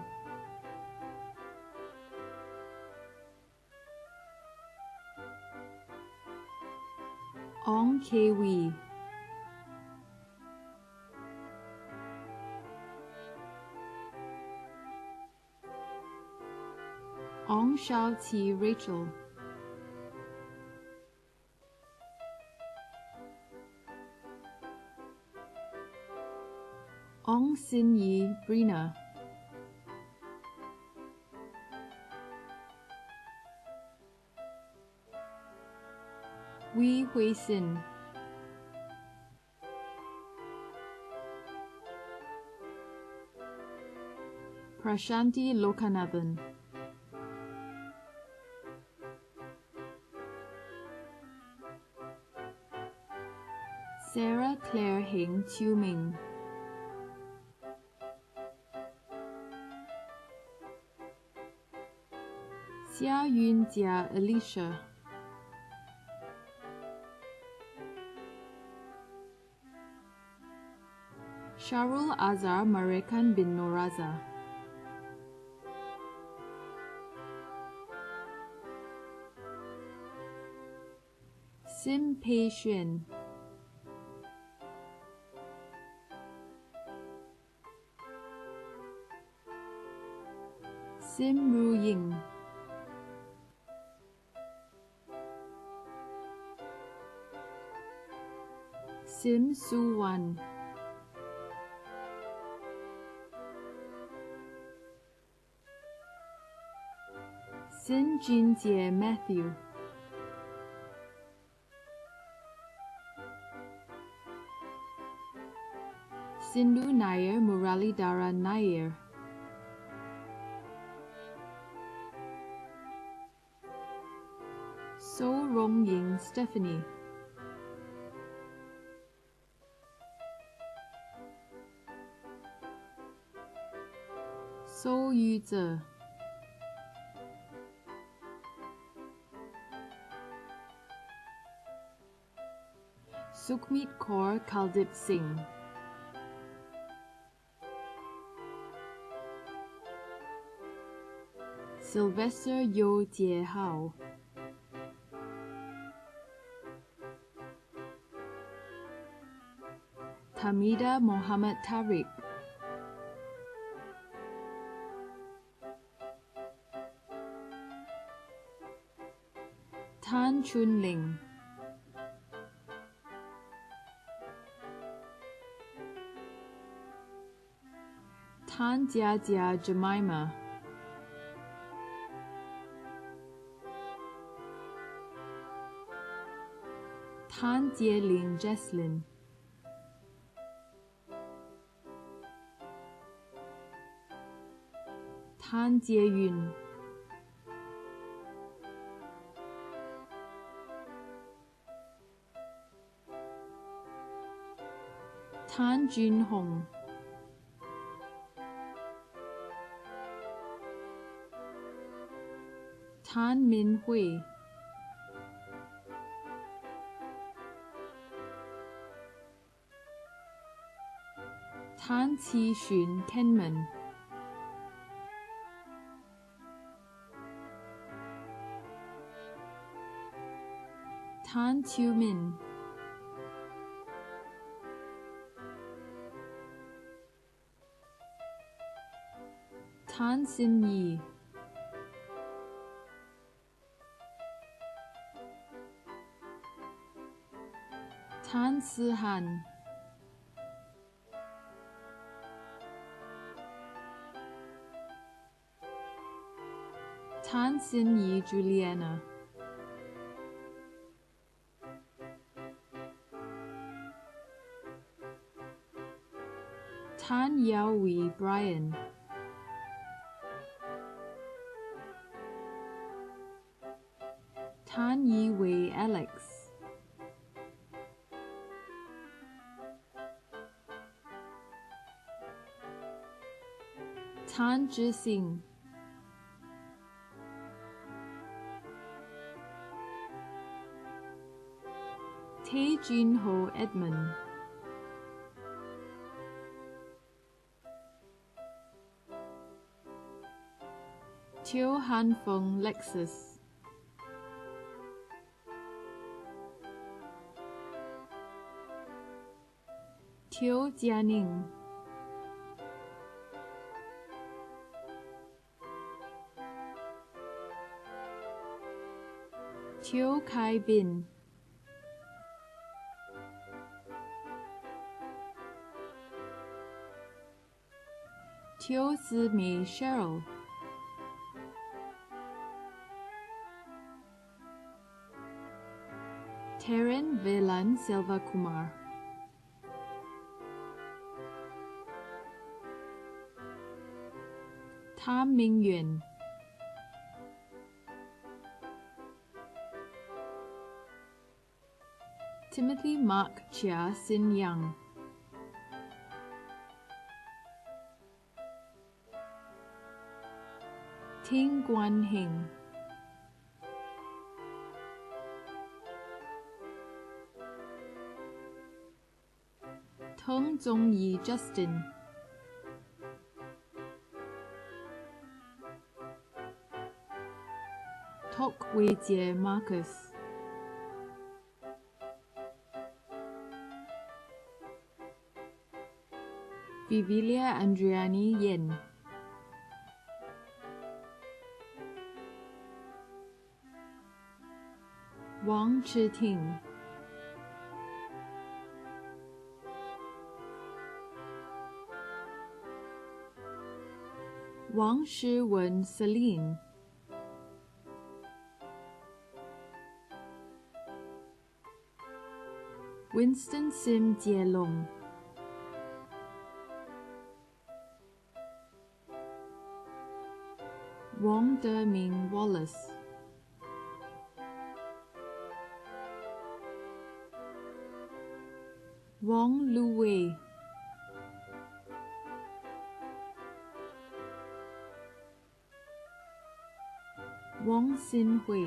Speaker 4: Ong K Wee, Ong Shao Qi Rachel, Ong Sin Yi Brina, Wee Hui Sin, Prashanti Lokanathan, Sarah Claire Heng Chiu Ming, Xia Yun Jia Alicia, Sharul Azhar Marekan bin Noraza, Sim Pei Xuan, Sim Ru Ying, Sim Su Wan, Sin Jin Jie Matthew, Sindhu Nair Muralidhara Nair, So Rong Ying Stephanie, So Yu Zhe, Sukhmeet Kaur Kaldip Singh, Sylvester Yo Jie Hao, Tamida Mohammed Tariq, Tan Chun Ling, Tan Jia Jia Jemima, Tan Jie Ling Jesslyn, Tan Jie Yun, Jun Hong, Tan Min Hui, Tan Qi Xun Kenman, Tan Tu Min, Tan Sim Yi, Tan Si Han, Tan Sin Yi Juliana, Tan Yao Wei Brian, Tan Yi Wei Alex, Tan Zhi Xing, Tae Jin Ho Edmund, Teo Han Feng Lexus, Teo Jianing, Teo Kai Bin, Teo Zimei Cheryl, Terran Velan Silva Kumar, Tam Ming Yuan, Timothy Mark Chia Sin Yang, Ting Guan Heng, Tong Zong Yi Justin, Tok Wei Jie Marcus, Vivilia Andriani Yen, Wang Chiting, Wang Shiwen Celine, Winston Sim Jielong, Wang Deming Wallace, Wang Lu Wei, Wang Xin Hui,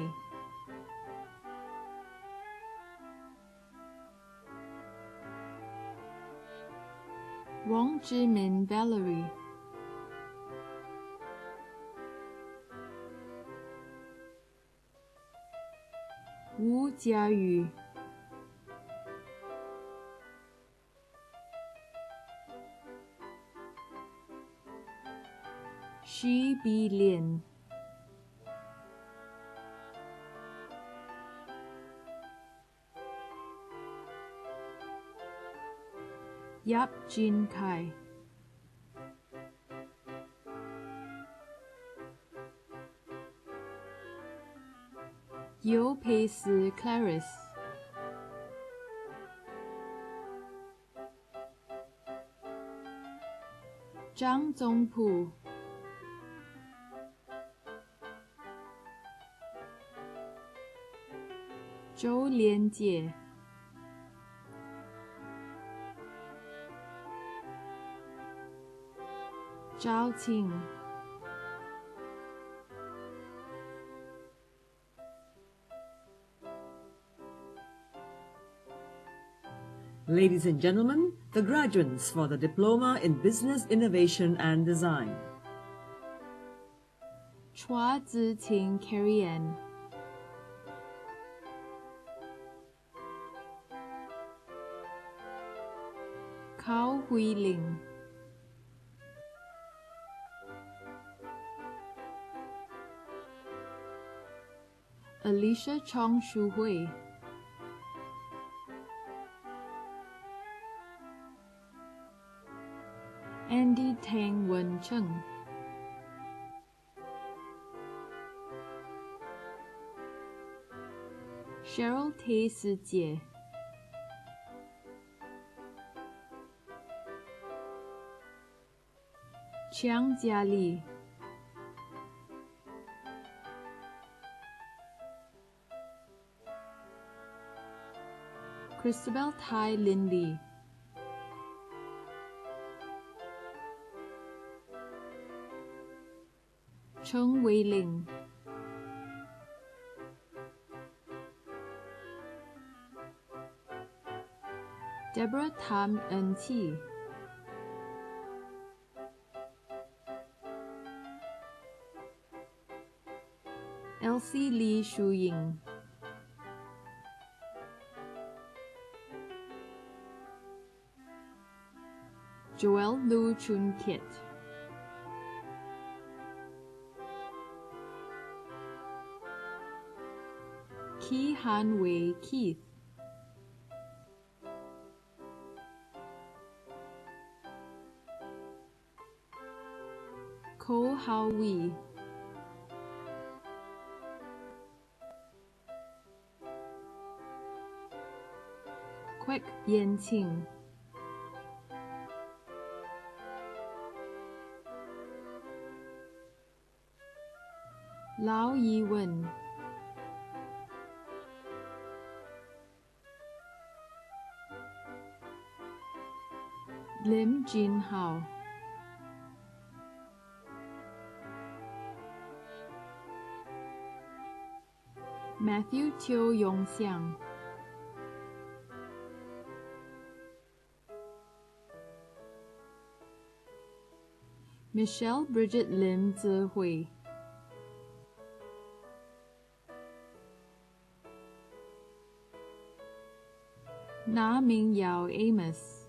Speaker 4: Wang Zhimin Valerie, Wu Jiayu, Xu Bi Lian, Yap Jin Kai, Yo Pei Si Clarice, Zhang Zongpu, Zhou Lianjie, Zhao Qing.
Speaker 5: Ladies and gentlemen, the graduates for the Diploma in Business Innovation and Design.
Speaker 4: Chua Ziqing Carrie Ann. Cao Hui Ling. Alicia Chong Shu Hui. Andy Tang Wen Cheng. Cheryl Tay Si Jie. Chiang Jia Li. Christabel Tai Lin Lee. Cheng Wei Ling. Deborah Tam En T. Elsie Lee Shu Ying. Joel Lu Chun Kit. Ki Han Wei Keith. Ko Hao Wee. Kwek Yen Ting. Lao Yi Wen. Lim Jin Hao. Matthew Teo Yong Xiang. Michelle Bridget Lim Zi Hui. Na Ming Yao Amos.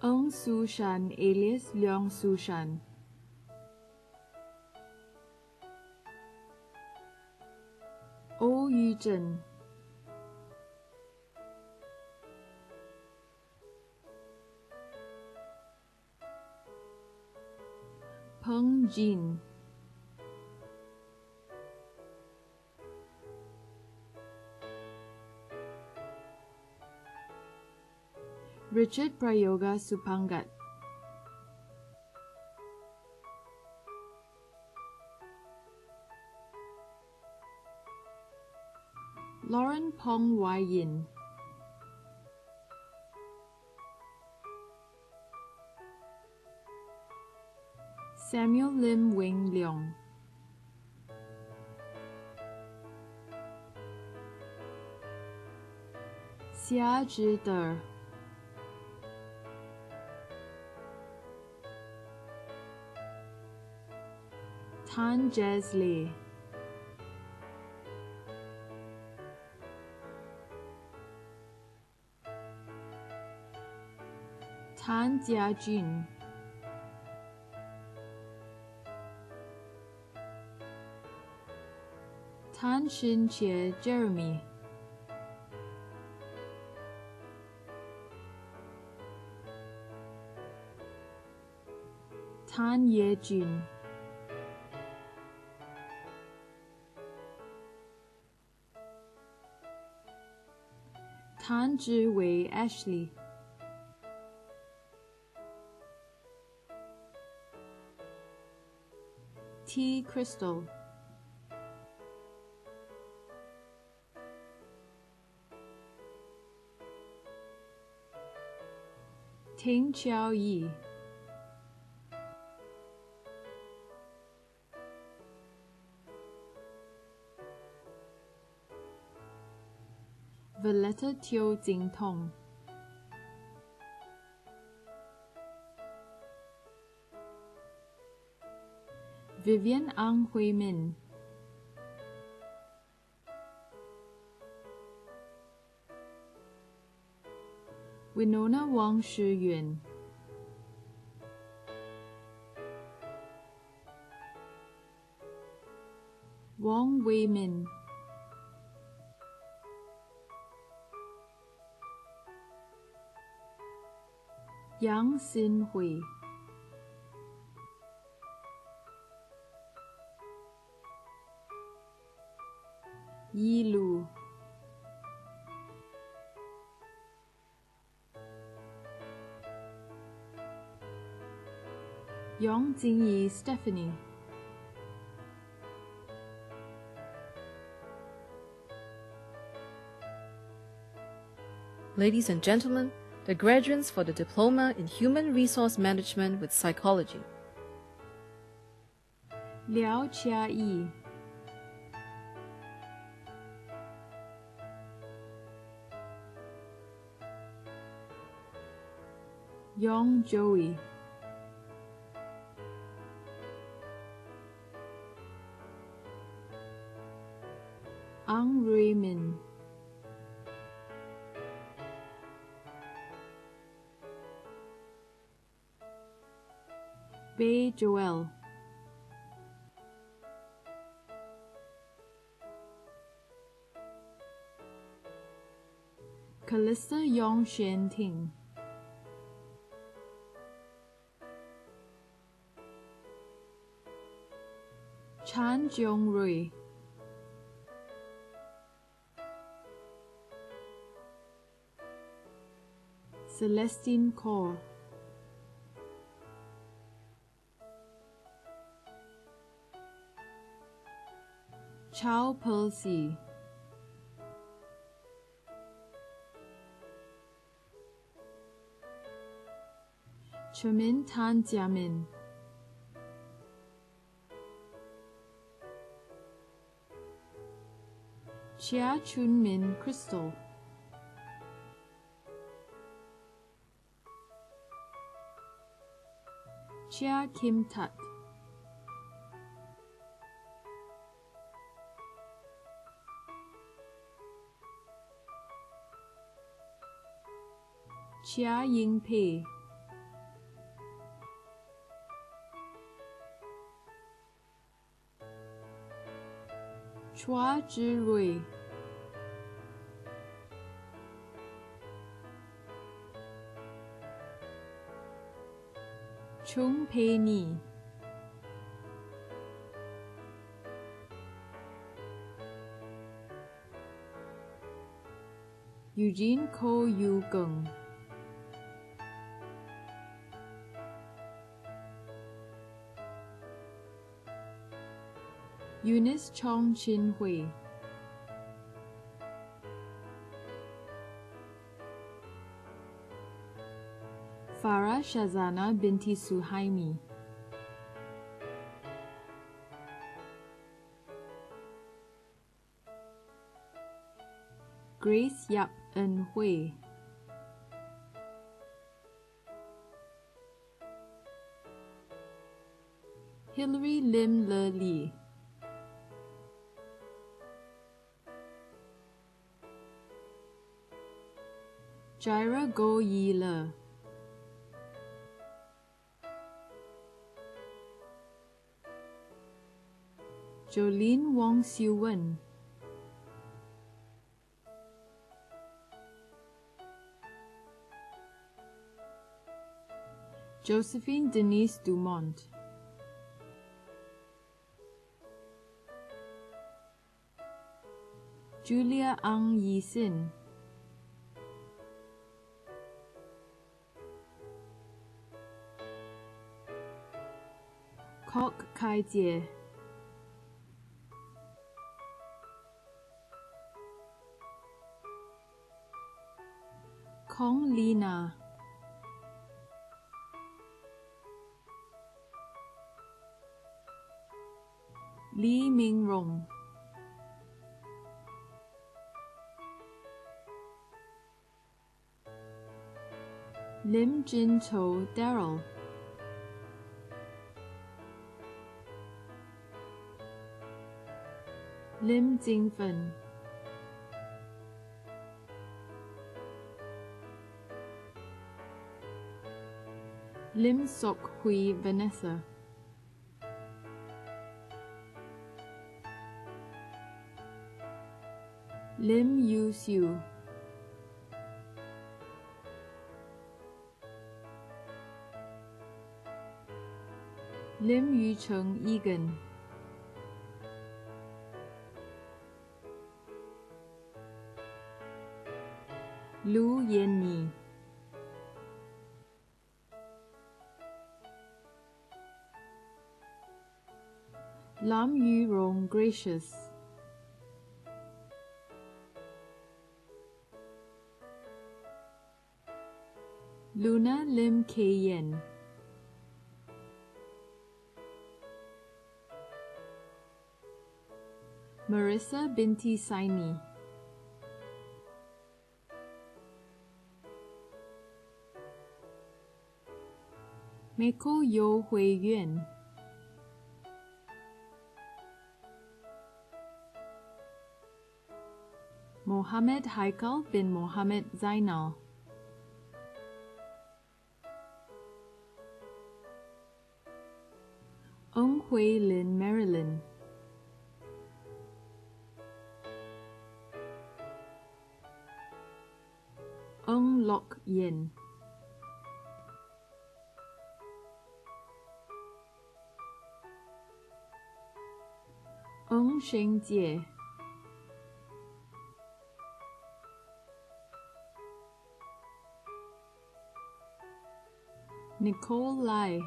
Speaker 4: Eng Su Shan alias Leong Su Shan. O Yu Zhen. Peng Jin. Richard Prayoga Supangat. Lauren Pong Wai Yin. Samuel Lim Wing Leong. Xia Zhi Der. Tan Jazz Lee. Tan Jia Jun. Tan Shin Chie Jeremy. Tan Ye Jun. Tan Zhi Wei Ashley. T. Crystal. Teng Chiao Yi, Violetta Teo Jing Tong, Vivian Ang Hui Min, Winona Wang Shi Yuan, Wong Wei Min, Yang Xin Hui, Yi Lu, Yong Jingyi Stephanie,
Speaker 6: Ladies and gentlemen, the graduates for the Diploma in Human Resource Management with Psychology.
Speaker 4: Liao Chia Yi, Yong Joey, Ang Rui Min, Bei Joel, Callista Yong Shen Ting, Chan Jiong Rui, Celestine Kaur, Chow Percy, Chamin Tan Jiamin, Chia Chun Min Crystal, Chia Kim Tat, Chia Ying Pei, Chua Zhi Rui, Chung Pei Ni, Eugene Ko Yu Gung, Eunice Chong Chin Hui, Farah Shazana binti Suhaimi, Grace Yap En Hui, Hilary Lim Le Li, Jaira Go Yi Le, Jolene Wong Siu Wen, Josephine Denise Dumont, Julia Ang Yi Sin, Kok Kai Jie, Kong Lina, Lee Ming Rong, Lim Jin Cho Daryl, Lim Jing Fen, Lim Sok Hui Vanessa, Lim Yu Siu, Lim Yu Cheng Egan, Lu Yen Ni, Lam Yu Rong Gracious, Luna Lim K Yen, Marissa Binti Saini, Meko Yo Hui Yuan, Mohammed Haikal bin Mohammed Zainal, Ong Hui Lin Marilyn, Ong Lok Yen, Ong Sheng Jie, Nicole Lai,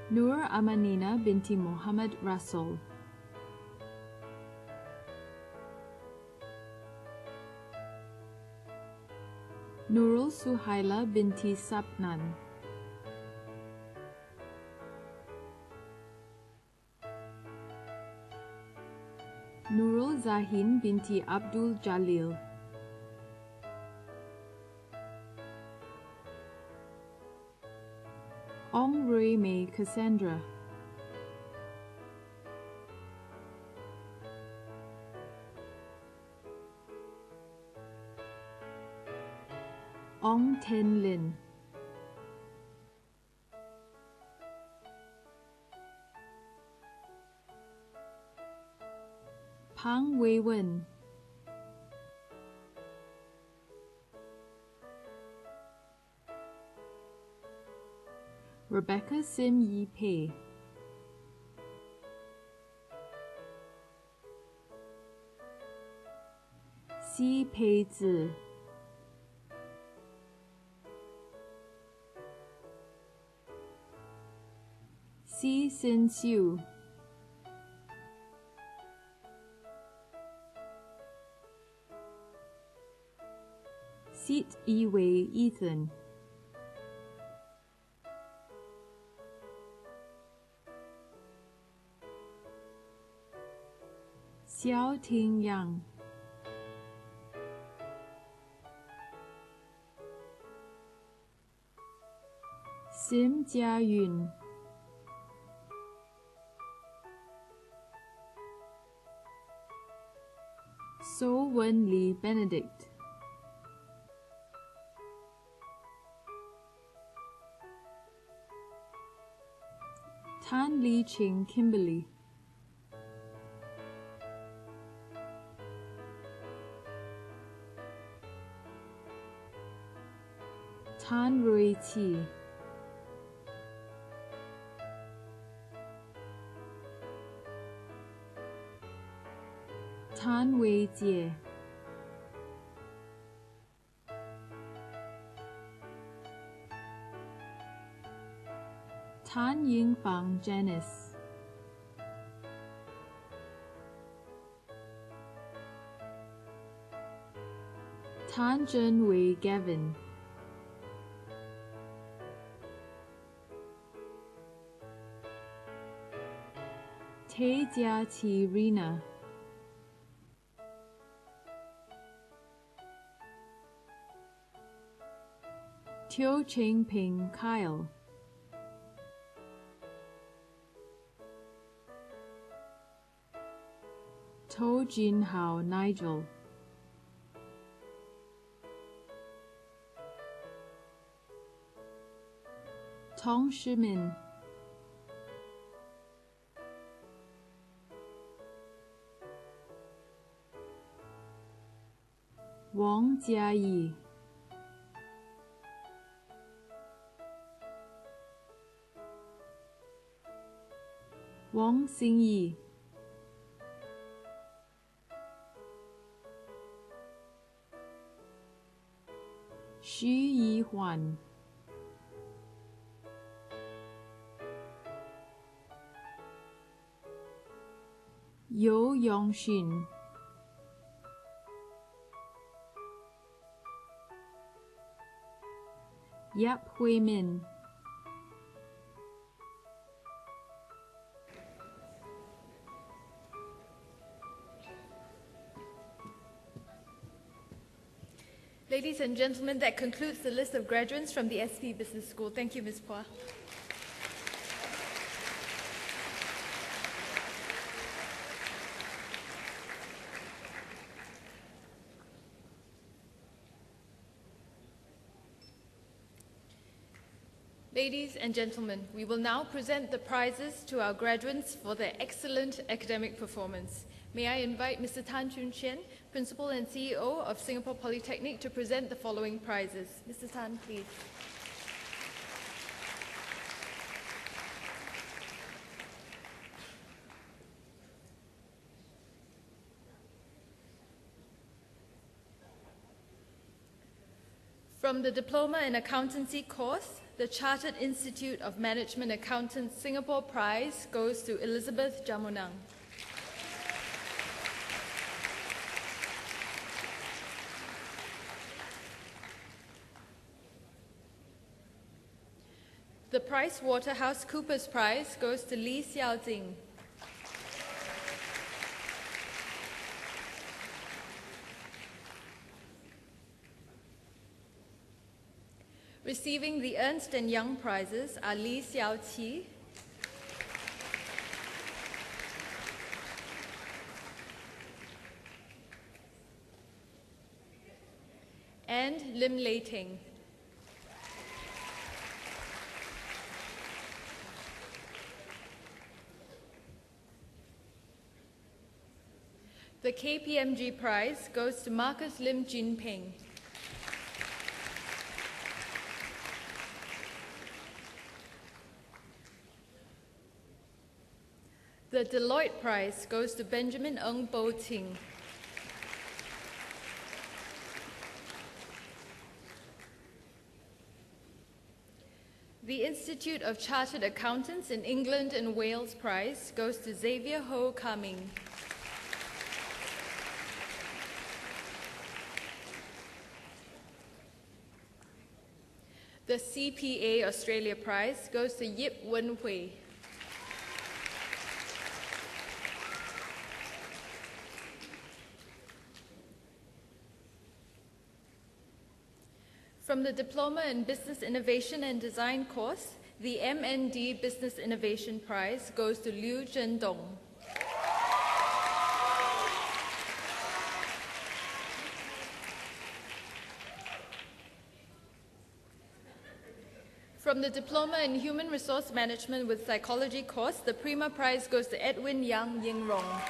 Speaker 4: Nur Amanina binti Muhammad Rasul, Nurul Suhaila binti Sabnan, Nurul Zahin binti Abdul Jalil, Ong Rui Mei Cassandra, Ong Ten Lin, Pang Wei Wen, Rebecca Sim Yi Pei, Si Pei Zi, Si Sin Xiu, Sit Yi Wei Ethan, Xiao Ting Yang, Sim Jia Yun, So Wen Li Benedict, Tan Li Ching Kimberly, Tan Rui Qi, Tan Wei Jie, Tan Yingfang Janice, Tan Zhen Wei Gavin, Te Jia Chi Rina. Teo Cheng Ping Kyle. To Jin Hao Nigel. Tong Shimin. Wang Jiayi. Wang Xingyi. Xu Yihuan. Yo Yongxin. Yap Hui Min.
Speaker 1: Ladies and gentlemen, that concludes the list of graduates from the SP Business School. Thank you, Ms. Phua. Ladies and gentlemen, we will now present the prizes to our graduates for their excellent academic performance. May I invite Mr. Tan Chun Chien, Principal and CEO of Singapore Polytechnic, to present the following prizes. Mr. Tan, please. From the Diploma in Accountancy course, the Chartered Institute of Management Accountants Singapore Prize goes to Elizabeth Jamunang. The PricewaterhouseCoopers Prize goes to Li Xiaojing. Receiving the Ernst & Young prizes are Li Xiaoqi, and Lim Lei Ting. The KPMG Prize goes to Marcus Lim Jinping. The Deloitte Prize goes to Benjamin Ng Bo Ting. The Institute of Chartered Accountants in England and Wales Prize goes to Xavier Ho Kaming. The CPA Australia Prize goes to Yip Wen Hui. From the Diploma in Business Innovation and Design course, the MND Business Innovation Prize goes to Liu Zhendong. From the Diploma in Human Resource Management with Psychology course, the Prima Prize goes to Edwin Yang Yingrong.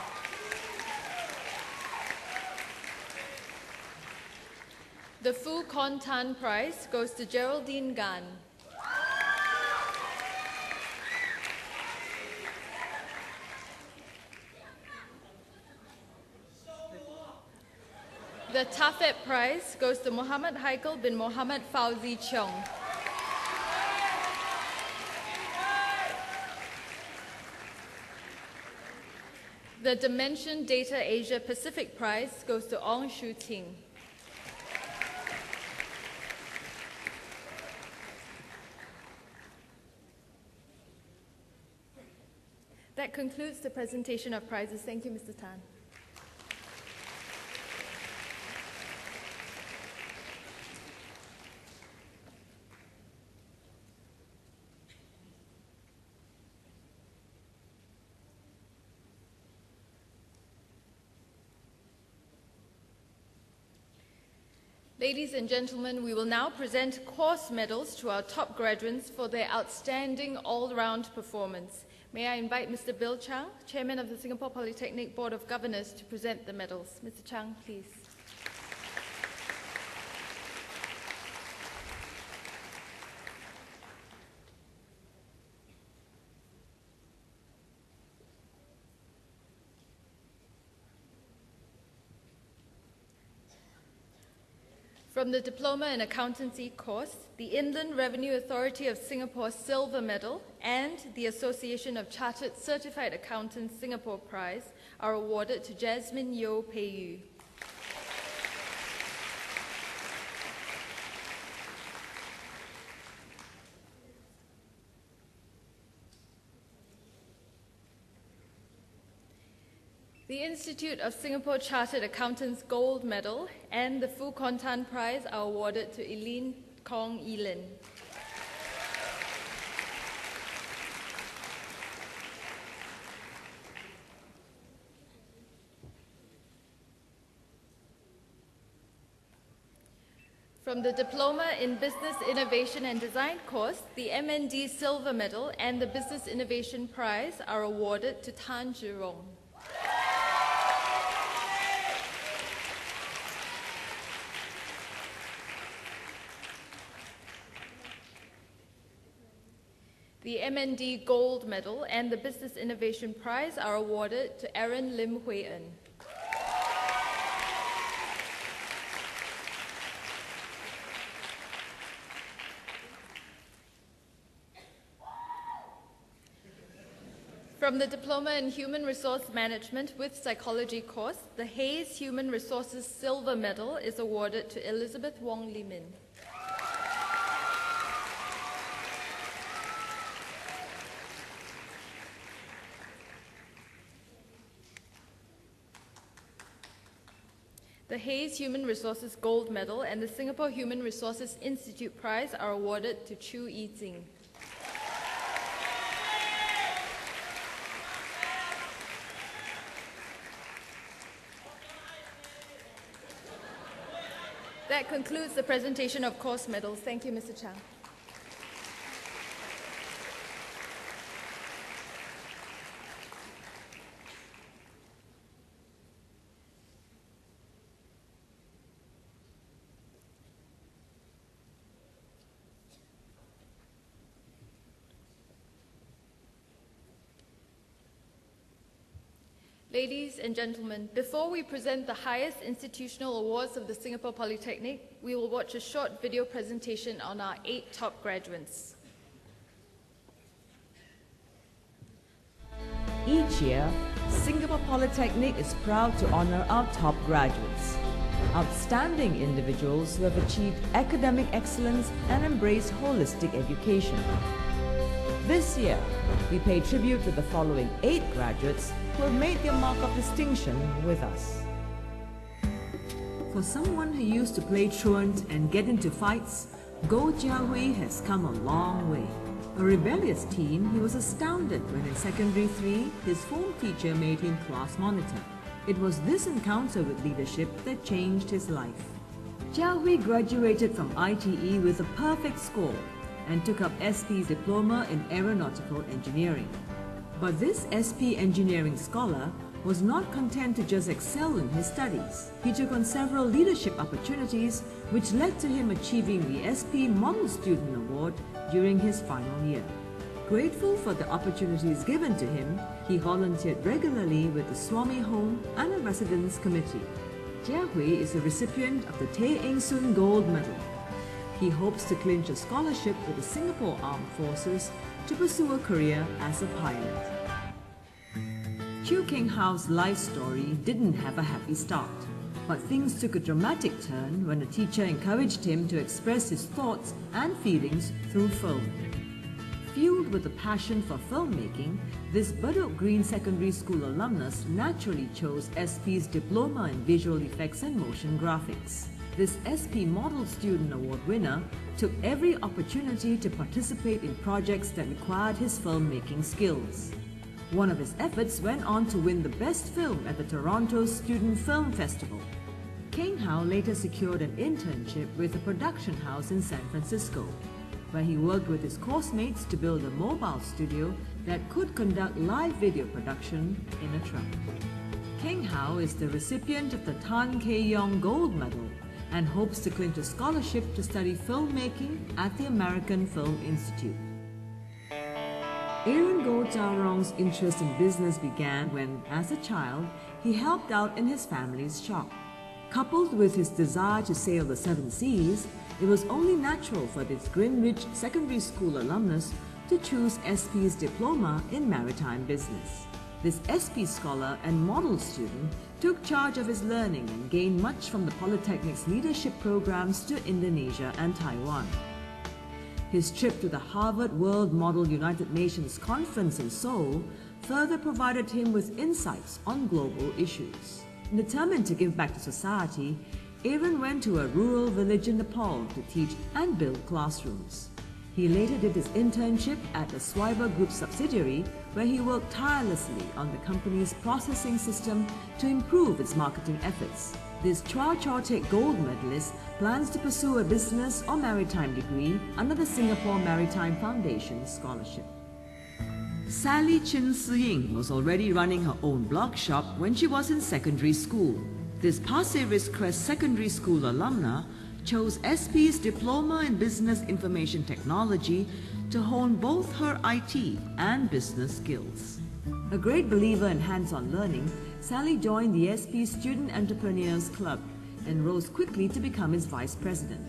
Speaker 1: The Fu Kon Tan Prize goes to Geraldine Gan. The Tafet Prize goes to Muhammad Haikal bin Muhammad Fauzi Cheong. The Dimension Data Asia Pacific Prize goes to Ong Shu Ting. That concludes the presentation of prizes. Thank you, Mr. Tan. Ladies and gentlemen, we will now present course medals to our top graduates for their outstanding all-round performance. May I invite Mr. Bill Chang, Chairman of the Singapore Polytechnic Board of Governors, to present the medals. Mr. Chang, please. From the Diploma in Accountancy course, the Inland Revenue Authority of Singapore Silver Medal and the Association of Chartered Certified Accountants Singapore Prize are awarded to Jasmine Yeo Pei Yu. The Institute of Singapore Chartered Accountants Gold Medal and the Fu Kon Tan Prize are awarded to Eileen Kong Elin. From the Diploma in Business Innovation and Design course, the MND Silver Medal and the Business Innovation Prize are awarded to Tan Zhirong. The MND Gold Medal and the Business Innovation Prize are awarded to Aaron Lim Hui En. From the Diploma in Human Resource Management with Psychology course, the Hayes Human Resources Silver Medal is awarded to Elizabeth Wong Lee Min. The Hayes Human Resources Gold Medal and the Singapore Human Resources Institute Prize are awarded to Chu Yi Tsing. That concludes the presentation of course medals. Thank you, Mr. Chang. Ladies and gentlemen, before we present the highest institutional awards of the Singapore Polytechnic, we will watch a short video presentation on our 8 top graduates.
Speaker 5: Each year, Singapore Polytechnic is proud to honour our top graduates, outstanding individuals who have achieved academic excellence and embraced holistic education. This year, we pay tribute to the following 8 graduates who have made their mark of distinction with us. For someone who used to play truant and get into fights, Goh Jiahui has come a long way. A rebellious teen, he was astounded when in Secondary 3, his form teacher made him class monitor. It was this encounter with leadership that changed his life. Jiahui graduated from ITE with a perfect score and took up SP's diploma in aeronautical engineering. But this SP engineering scholar was not content to just excel in his studies. He took on several leadership opportunities which led to him achieving the SP Model Student Award during his final year. Grateful for the opportunities given to him, he volunteered regularly with the Swami Home and a Residence Committee. Jiahui is a recipient of the Tay Eng Soon Gold Medal. He hopes to clinch a scholarship with the Singapore Armed Forces to pursue a career as a pilot. Chew Keng Hao's life story didn't have a happy start, but things took a dramatic turn when a teacher encouraged him to express his thoughts and feelings through film. Fueled with a passion for filmmaking, this Bedok Green Secondary School alumnus naturally chose SP's Diploma in Visual Effects and Motion Graphics. This SP Model Student Award winner took every opportunity to participate in projects that required his filmmaking skills. One of his efforts went on to win the Best Film at the Toronto Student Film Festival. Keng Hao later secured an internship with a production house in San Francisco, where he worked with his course mates to build a mobile studio that could conduct live video production in a truck. Keng Hao is the recipient of the Tan Kei Yong Gold Medal and hopes to clinch a scholarship to study filmmaking at the American Film Institute. Aaron Goh Chaorong's interest in business began when, as a child, he helped out in his family's shop. Coupled with his desire to sail the seven seas, it was only natural for this Greenwich Secondary School alumnus to choose SP's Diploma in Maritime Business. This SP scholar and model student took charge of his learning and gained much from the Polytechnic's leadership programs to Indonesia and Taiwan. His trip to the Harvard World Model United Nations Conference in Seoul further provided him with insights on global issues. Determined to give back to society, Aaron went to a rural village in Nepal to teach and build classrooms. He later did his internship at the Swiber Group subsidiary, where he worked tirelessly on the company's processing system to improve its marketing efforts. This Chua Chor Tek Gold Medalist plans to pursue a business or maritime degree under the Singapore Maritime Foundation scholarship. Sally Chin Si-ying was already running her own blog shop when she was in secondary school. This Pasir Ris Crest Secondary School alumna chose SP's Diploma in Business Information Technology to hone both her IT and business skills. A great believer in hands-on learning, Sally joined the SP Student Entrepreneurs Club and rose quickly to become its vice president.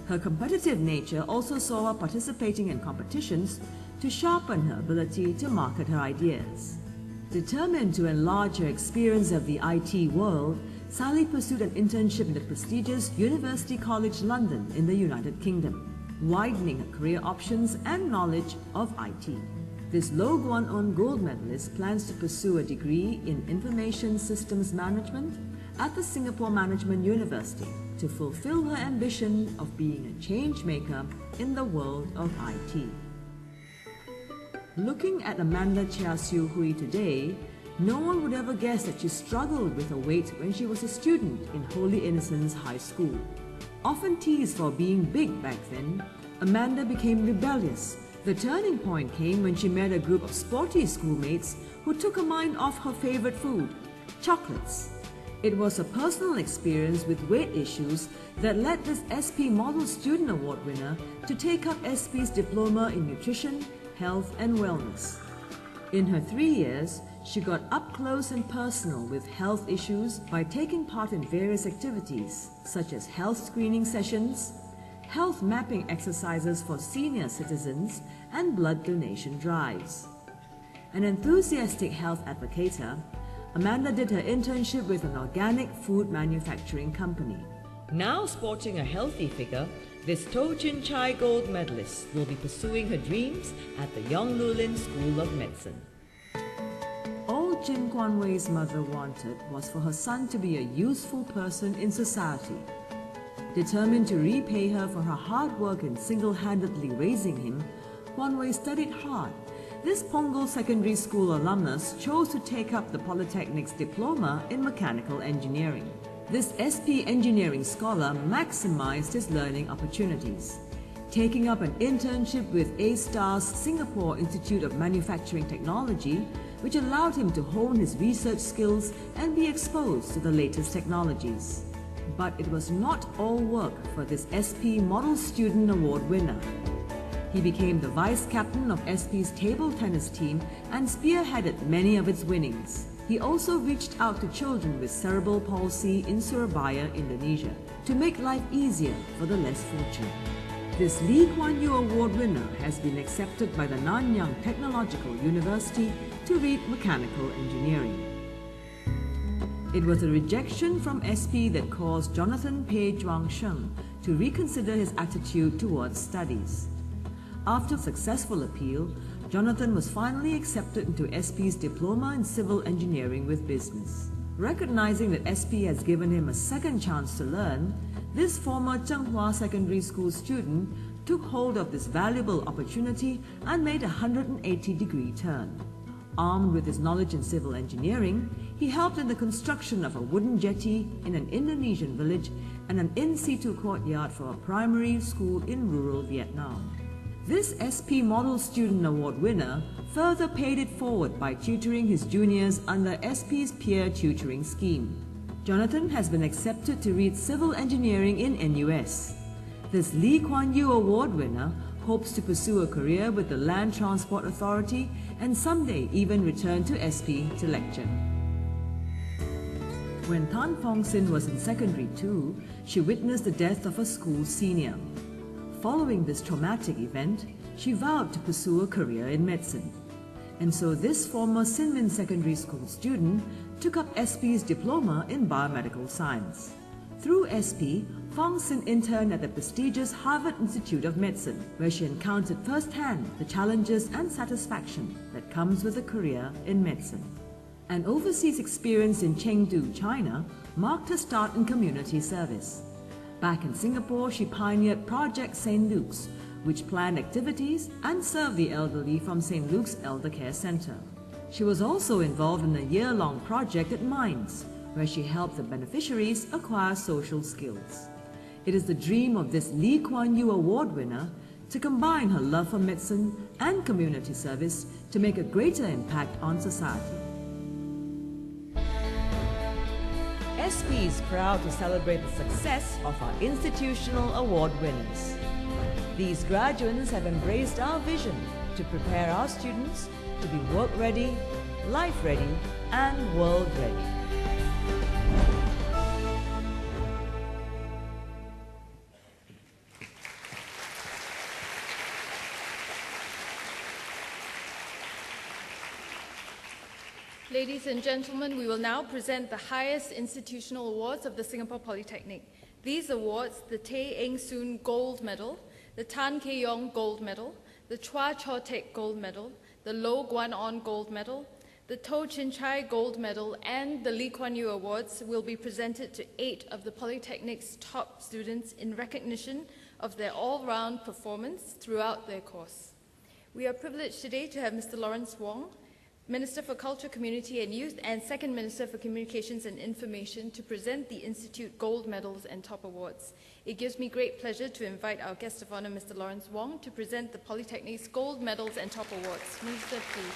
Speaker 5: Her competitive nature also saw her participating in competitions to sharpen her ability to market her ideas. Determined to enlarge her experience of the IT world, Sally pursued an internship in the prestigious University College London in the United Kingdom, widening her career options and knowledge of IT. This Lo Guan On Gold Medalist plans to pursue a degree in Information Systems Management at the Singapore Management University to fulfill her ambition of being a change maker in the world of IT. Looking at Amanda Chia Siu Hui today, no one would ever guess that she struggled with her weight when she was a student in Holy Innocents High School. Often teased for being big back then, Amanda became rebellious. The turning point came when she met a group of sporty schoolmates who took her mind off her favorite food, chocolates. It was a personal experience with weight issues that led this SP Model Student Award winner to take up SP's Diploma in Nutrition, Health and Wellness. In her 3 years, she got up close and personal with health issues by taking part in various activities such as health screening sessions, health mapping exercises for senior citizens, and blood donation drives. An enthusiastic health advocator, Amanda did her internship with an organic food manufacturing company. Now sporting a healthy figure, this To Chin Chai Gold Medalist will be pursuing her dreams at the Yong Lulin School of Medicine. All Jin Kwan Wei's mother wanted was for her son to be a useful person in society. Determined to repay her for her hard work in single-handedly raising him, Kwan Wei studied hard. This Punggol Secondary School alumnus chose to take up the Polytechnic's Diploma in Mechanical Engineering. This SP engineering scholar maximized his learning opportunities, taking up an internship with A-Star's Singapore Institute of Manufacturing Technology, which allowed him to hone his research skills and be exposed to the latest technologies. But it was not all work for this SP Model Student Award winner. He became the vice captain of SP's table tennis team and spearheaded many of its winnings. He also reached out to children with cerebral palsy in Surabaya, Indonesia, to make life easier for the less fortunate. This Lee Kuan Yew Award winner has been accepted by the Nanyang Technological University to read mechanical engineering. It was a rejection from SP that caused Jonathan Pei Zhuang Sheng to reconsider his attitude towards studies. After successful appeal, Jonathan was finally accepted into SP's Diploma in Civil Engineering with Business. Recognizing that SP has given him a second chance to learn, this former Zhenghua Secondary School student took hold of this valuable opportunity and made a 180-degree turn. Armed with his knowledge in civil engineering, he helped in the construction of a wooden jetty in an Indonesian village and an in-situ courtyard for a primary school in rural Vietnam. This SP Model Student Award winner further paid it forward by tutoring his juniors under SP's peer tutoring scheme. Jonathan has been accepted to read civil engineering in NUS. This Lee Kuan Yew Award winner hopes to pursue a career with the Land Transport Authority and someday even return to SP to lecture. When Tan Fong Sin was in secondary too, she witnessed the death of a school senior. Following this traumatic event, she vowed to pursue a career in medicine. And so this former Sinmin Secondary School student took up SP's diploma in biomedical science. Through SP, Fong Sin interned at the prestigious Harvard Institute of Medicine, where she encountered firsthand the challenges and satisfaction that comes with a career in medicine. An overseas experience in Chengdu, China, marked her start in community service. Back in Singapore, she pioneered Project St. Luke's, which planned activities and served the elderly from St. Luke's Elder Care Centre. She was also involved in a year-long project at Mines, where she helped the beneficiaries acquire social skills. It is the dream of this Lee Kuan Yew Award winner to combine her love for medicine and community service to make a greater impact on society. SP is proud to celebrate the success of our institutional award winners. These graduates have embraced our vision to prepare our students to be work-ready, life-ready, and world-ready.
Speaker 1: Ladies and gentlemen, we will now present the highest institutional awards of the Singapore Polytechnic. These awards, the Tay Eng Soon Gold Medal, the Tan Kee Yong Gold Medal, the Chua Cho Tek Gold Medal, the Lo Guan On Gold Medal, the To Chin Chai Gold Medal, and the Lee Kuan Yew Awards will be presented to 8 of the Polytechnic's top students in recognition of their all-round performance throughout their course. We are privileged today to have Mr. Lawrence Wong, Minister for Culture, Community and Youth, and Second Minister for Communications and Information to present the Institute Gold Medals and Top Awards. It gives me great pleasure to invite our guest of honor, Mr. Lawrence Wong, to present the Polytechnic's Gold Medals and Top Awards. Minister, please.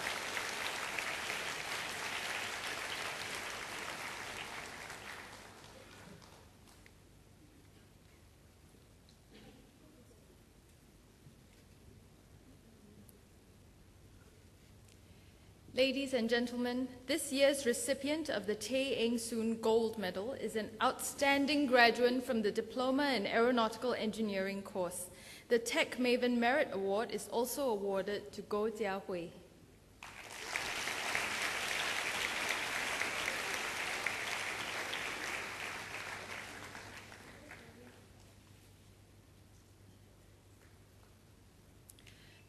Speaker 1: Ladies and gentlemen, this year's recipient of the Tay Eng Soon Gold Medal is an outstanding graduate from the Diploma in Aeronautical Engineering course. The Tech Maven Merit Award is also awarded to Goh Jia Hui.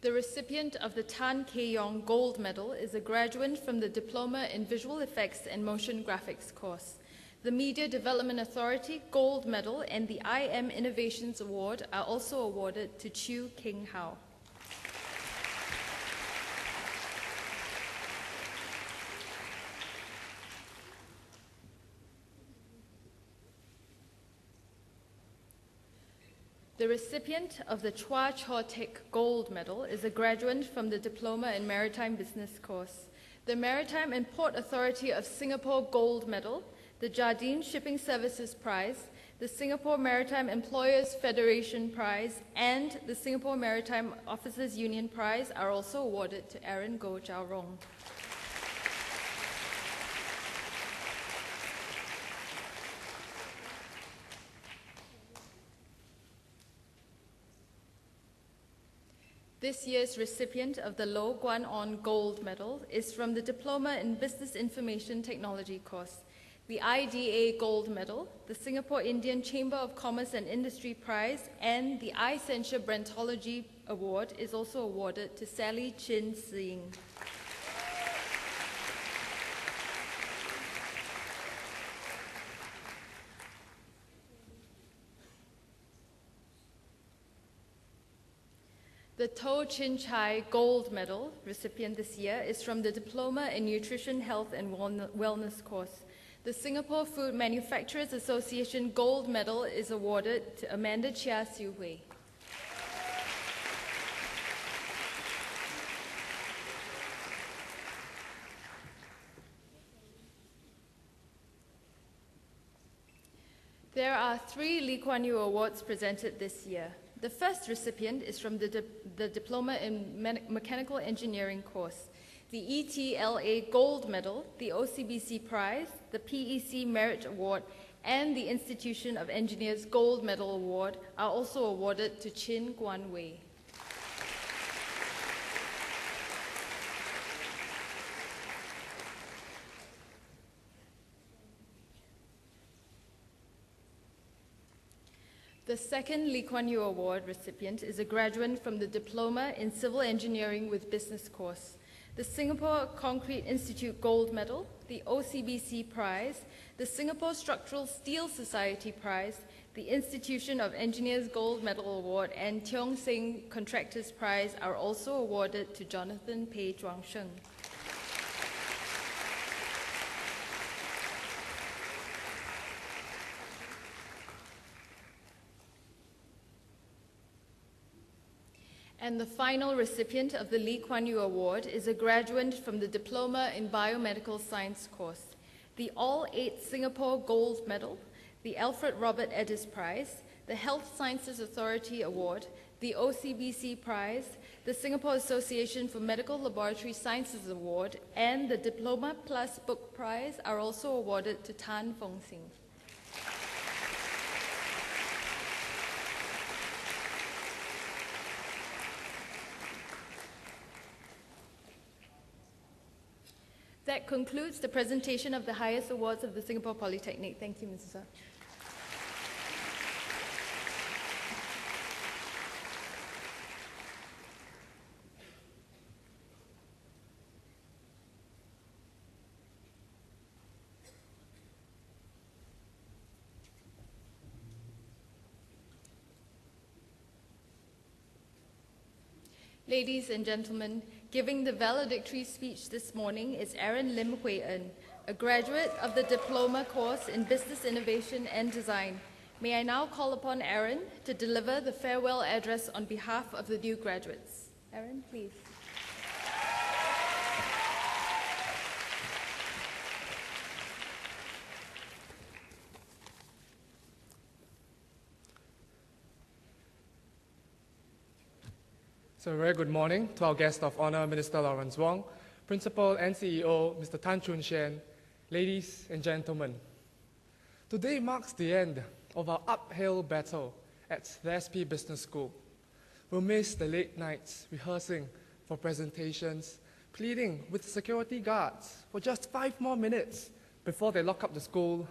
Speaker 1: The recipient of the Tan Kee Yong Gold Medal is a graduate from the Diploma in Visual Effects and Motion Graphics course. The Media Development Authority Gold Medal and the IM Innovations Award are also awarded to Chew King Hao. The recipient of the Chua Cho Tek Gold Medal is a graduate from the Diploma in Maritime Business course. The Maritime and Port Authority of Singapore Gold Medal, the Jardine Shipping Services Prize, the Singapore Maritime Employers Federation Prize, and the Singapore Maritime Officers Union Prize are also awarded to Aaron Goh Jiao Rong. This year's recipient of the Lo Guan On Gold Medal is from the Diploma in Business Information Technology course. the IDA Gold Medal, the Singapore Indian Chamber of Commerce and Industry Prize, and the iCensure Brentology Award is also awarded to Sally Chin Sing. The To Chin Chai Gold Medal recipient this year is from the Diploma in Nutrition, Health and Wellness course. The Singapore Food Manufacturers Association Gold Medal is awarded to Amanda Chia Siu Hui. There are 3 Lee Kuan Yew Awards presented this year. The first recipient is from the Diploma in Mechanical Engineering course. The ETLA Gold Medal, the OCBC Prize, the PEC Merit Award, and the Institution of Engineers Gold Medal Award are also awarded to Chin Guan Wei. The second Lee Kuan Yew Award recipient is a graduate from the Diploma in Civil Engineering with Business course. The Singapore Concrete Institute Gold Medal, the OCBC Prize, the Singapore Structural Steel Society Prize, the Institution of Engineers Gold Medal Award, and Tiong Sing Contractors Prize are also awarded to Jonathan Pei Zhuang Sheng. And the final recipient of the Lee Kuan Yew Award is a graduate from the Diploma in Biomedical Science course. The All 8 Singapore Gold Medal, the Alfred Robert Edis Prize, the Health Sciences Authority Award, the OCBC Prize, the Singapore Association for Medical Laboratory Sciences Award, and the Diploma Plus Book Prize are also awarded to Tan Fong Sing. That concludes the presentation of the highest awards of the Singapore Polytechnic. Thank you, Mrs. Sir. Ladies and gentlemen, giving the valedictory speech this morning is Aaron Lim Hui En, a graduate of the Diploma course in Business Innovation and Design. May I now call upon Aaron to deliver the farewell address on behalf of the new graduates. Aaron, please.
Speaker 7: So a very good morning to our guest of honor, Minister Lawrence Wong, Principal and CEO, Mr. Tan Chun Shen, ladies and gentlemen. Today marks the end of our uphill battle at the SP Business School. We'll miss the late nights rehearsing for presentations, pleading with security guards for just 5 more minutes before they lock up the school,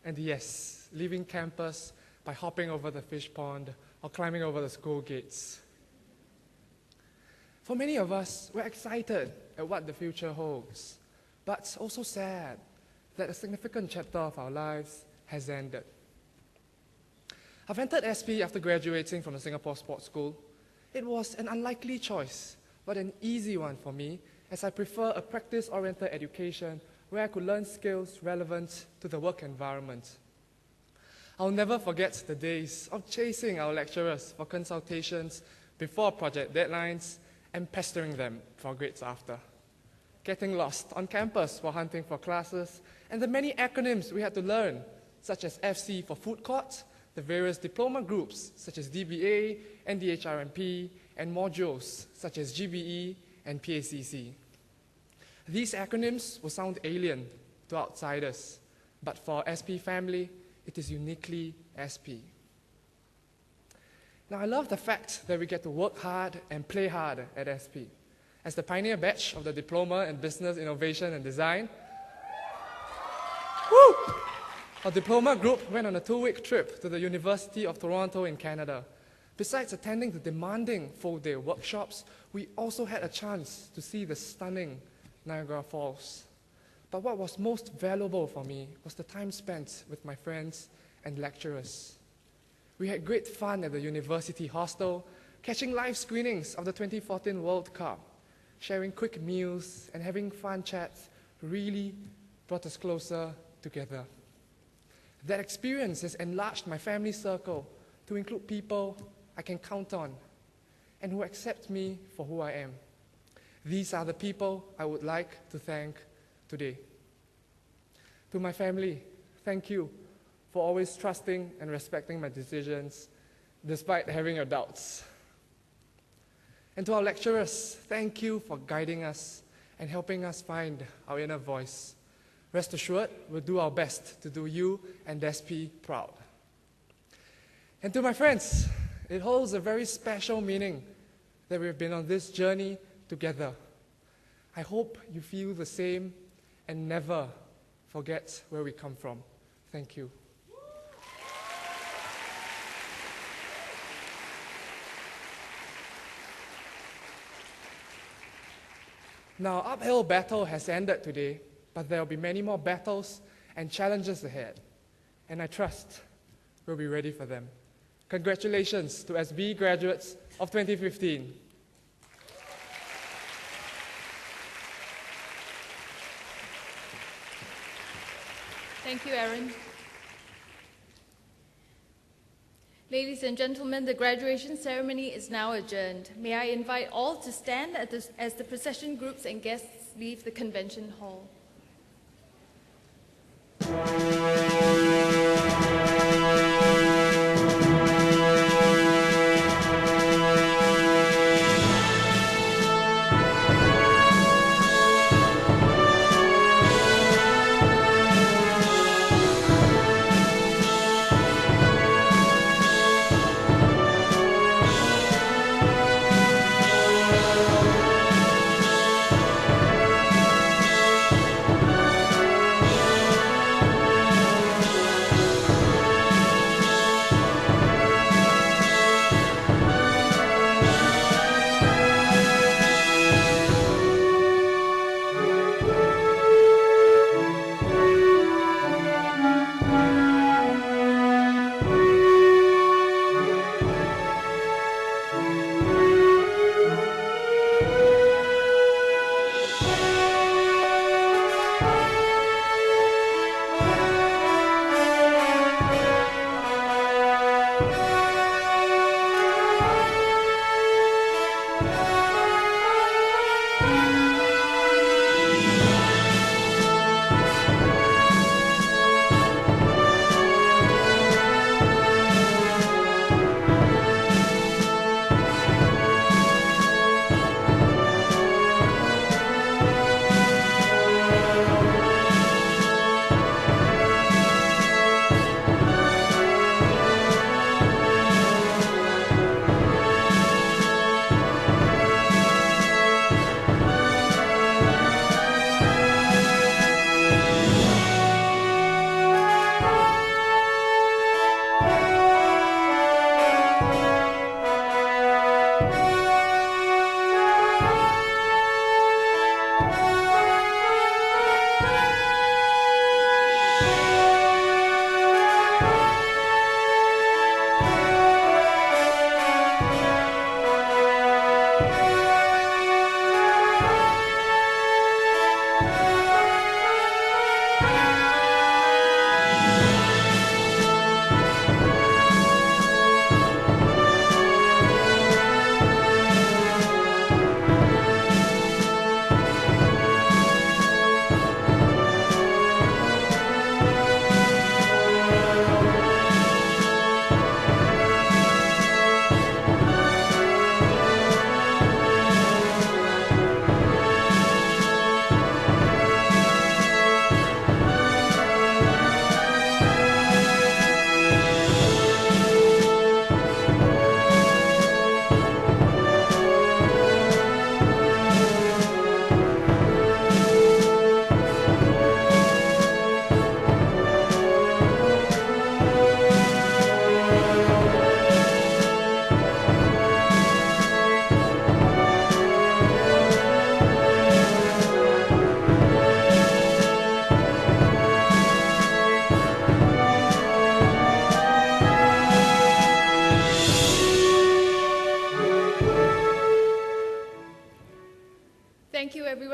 Speaker 7: and yes, leaving campus by hopping over the fish pond or climbing over the school gates. For many of us, we're excited at what the future holds, but also sad that a significant chapter of our lives has ended. I've entered SP after graduating from the Singapore Sports School. It was an unlikely choice, but an easy one for me, as I prefer a practice-oriented education where I could learn skills relevant to the work environment. I'll never forget the days of chasing our lecturers for consultations before project deadlines and pestering them for grades after. Getting lost on campus while hunting for classes, and the many acronyms we had to learn, such as FC for food court, the various diploma groups such as DBA and DHRMP, and modules such as GBE and PACC. These acronyms will sound alien to outsiders, but for SP family, it is uniquely SP. Now, I love the fact that we get to work hard and play hard at SP. As the pioneer batch of the Diploma in Business Innovation and Design, woo! Our diploma group went on a 2-week trip to the University of Toronto in Canada. Besides attending the demanding full-day workshops, we also had a chance to see the stunning Niagara Falls. But what was most valuable for me was the time spent with my friends and lecturers. We had great fun at the university hostel, catching live screenings of the 2014 World Cup, sharing quick meals and having fun chats really brought us closer together. That experience has enlarged my family circle to include people I can count on and who accept me for who I am. These are the people I would like to thank today. To my family, thank you for always trusting and respecting my decisions despite having your doubts. And to our lecturers, thank you for guiding us and helping us find our inner voice. Rest assured, we'll do our best to do you and SP proud. And to my friends, it holds a very special meaning that we've been on this journey together. I hope you feel the same and never forget where we come from. Thank you. Now, uphill battle has ended today, but there will be many more battles and challenges ahead, and I trust we'll be ready for them. Congratulations to SB graduates of 2015.
Speaker 1: Thank you, Aaron. Ladies and gentlemen, the graduation ceremony is now adjourned. May I invite all to stand as the procession groups and guests leave the convention hall.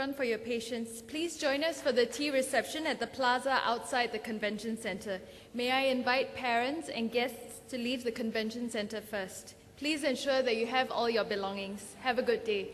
Speaker 1: everyone for your patience. Please join us for the tea reception at the plaza outside the convention center. May I invite parents and guests to leave the convention center first. Please ensure that you have all your belongings. Have a good day.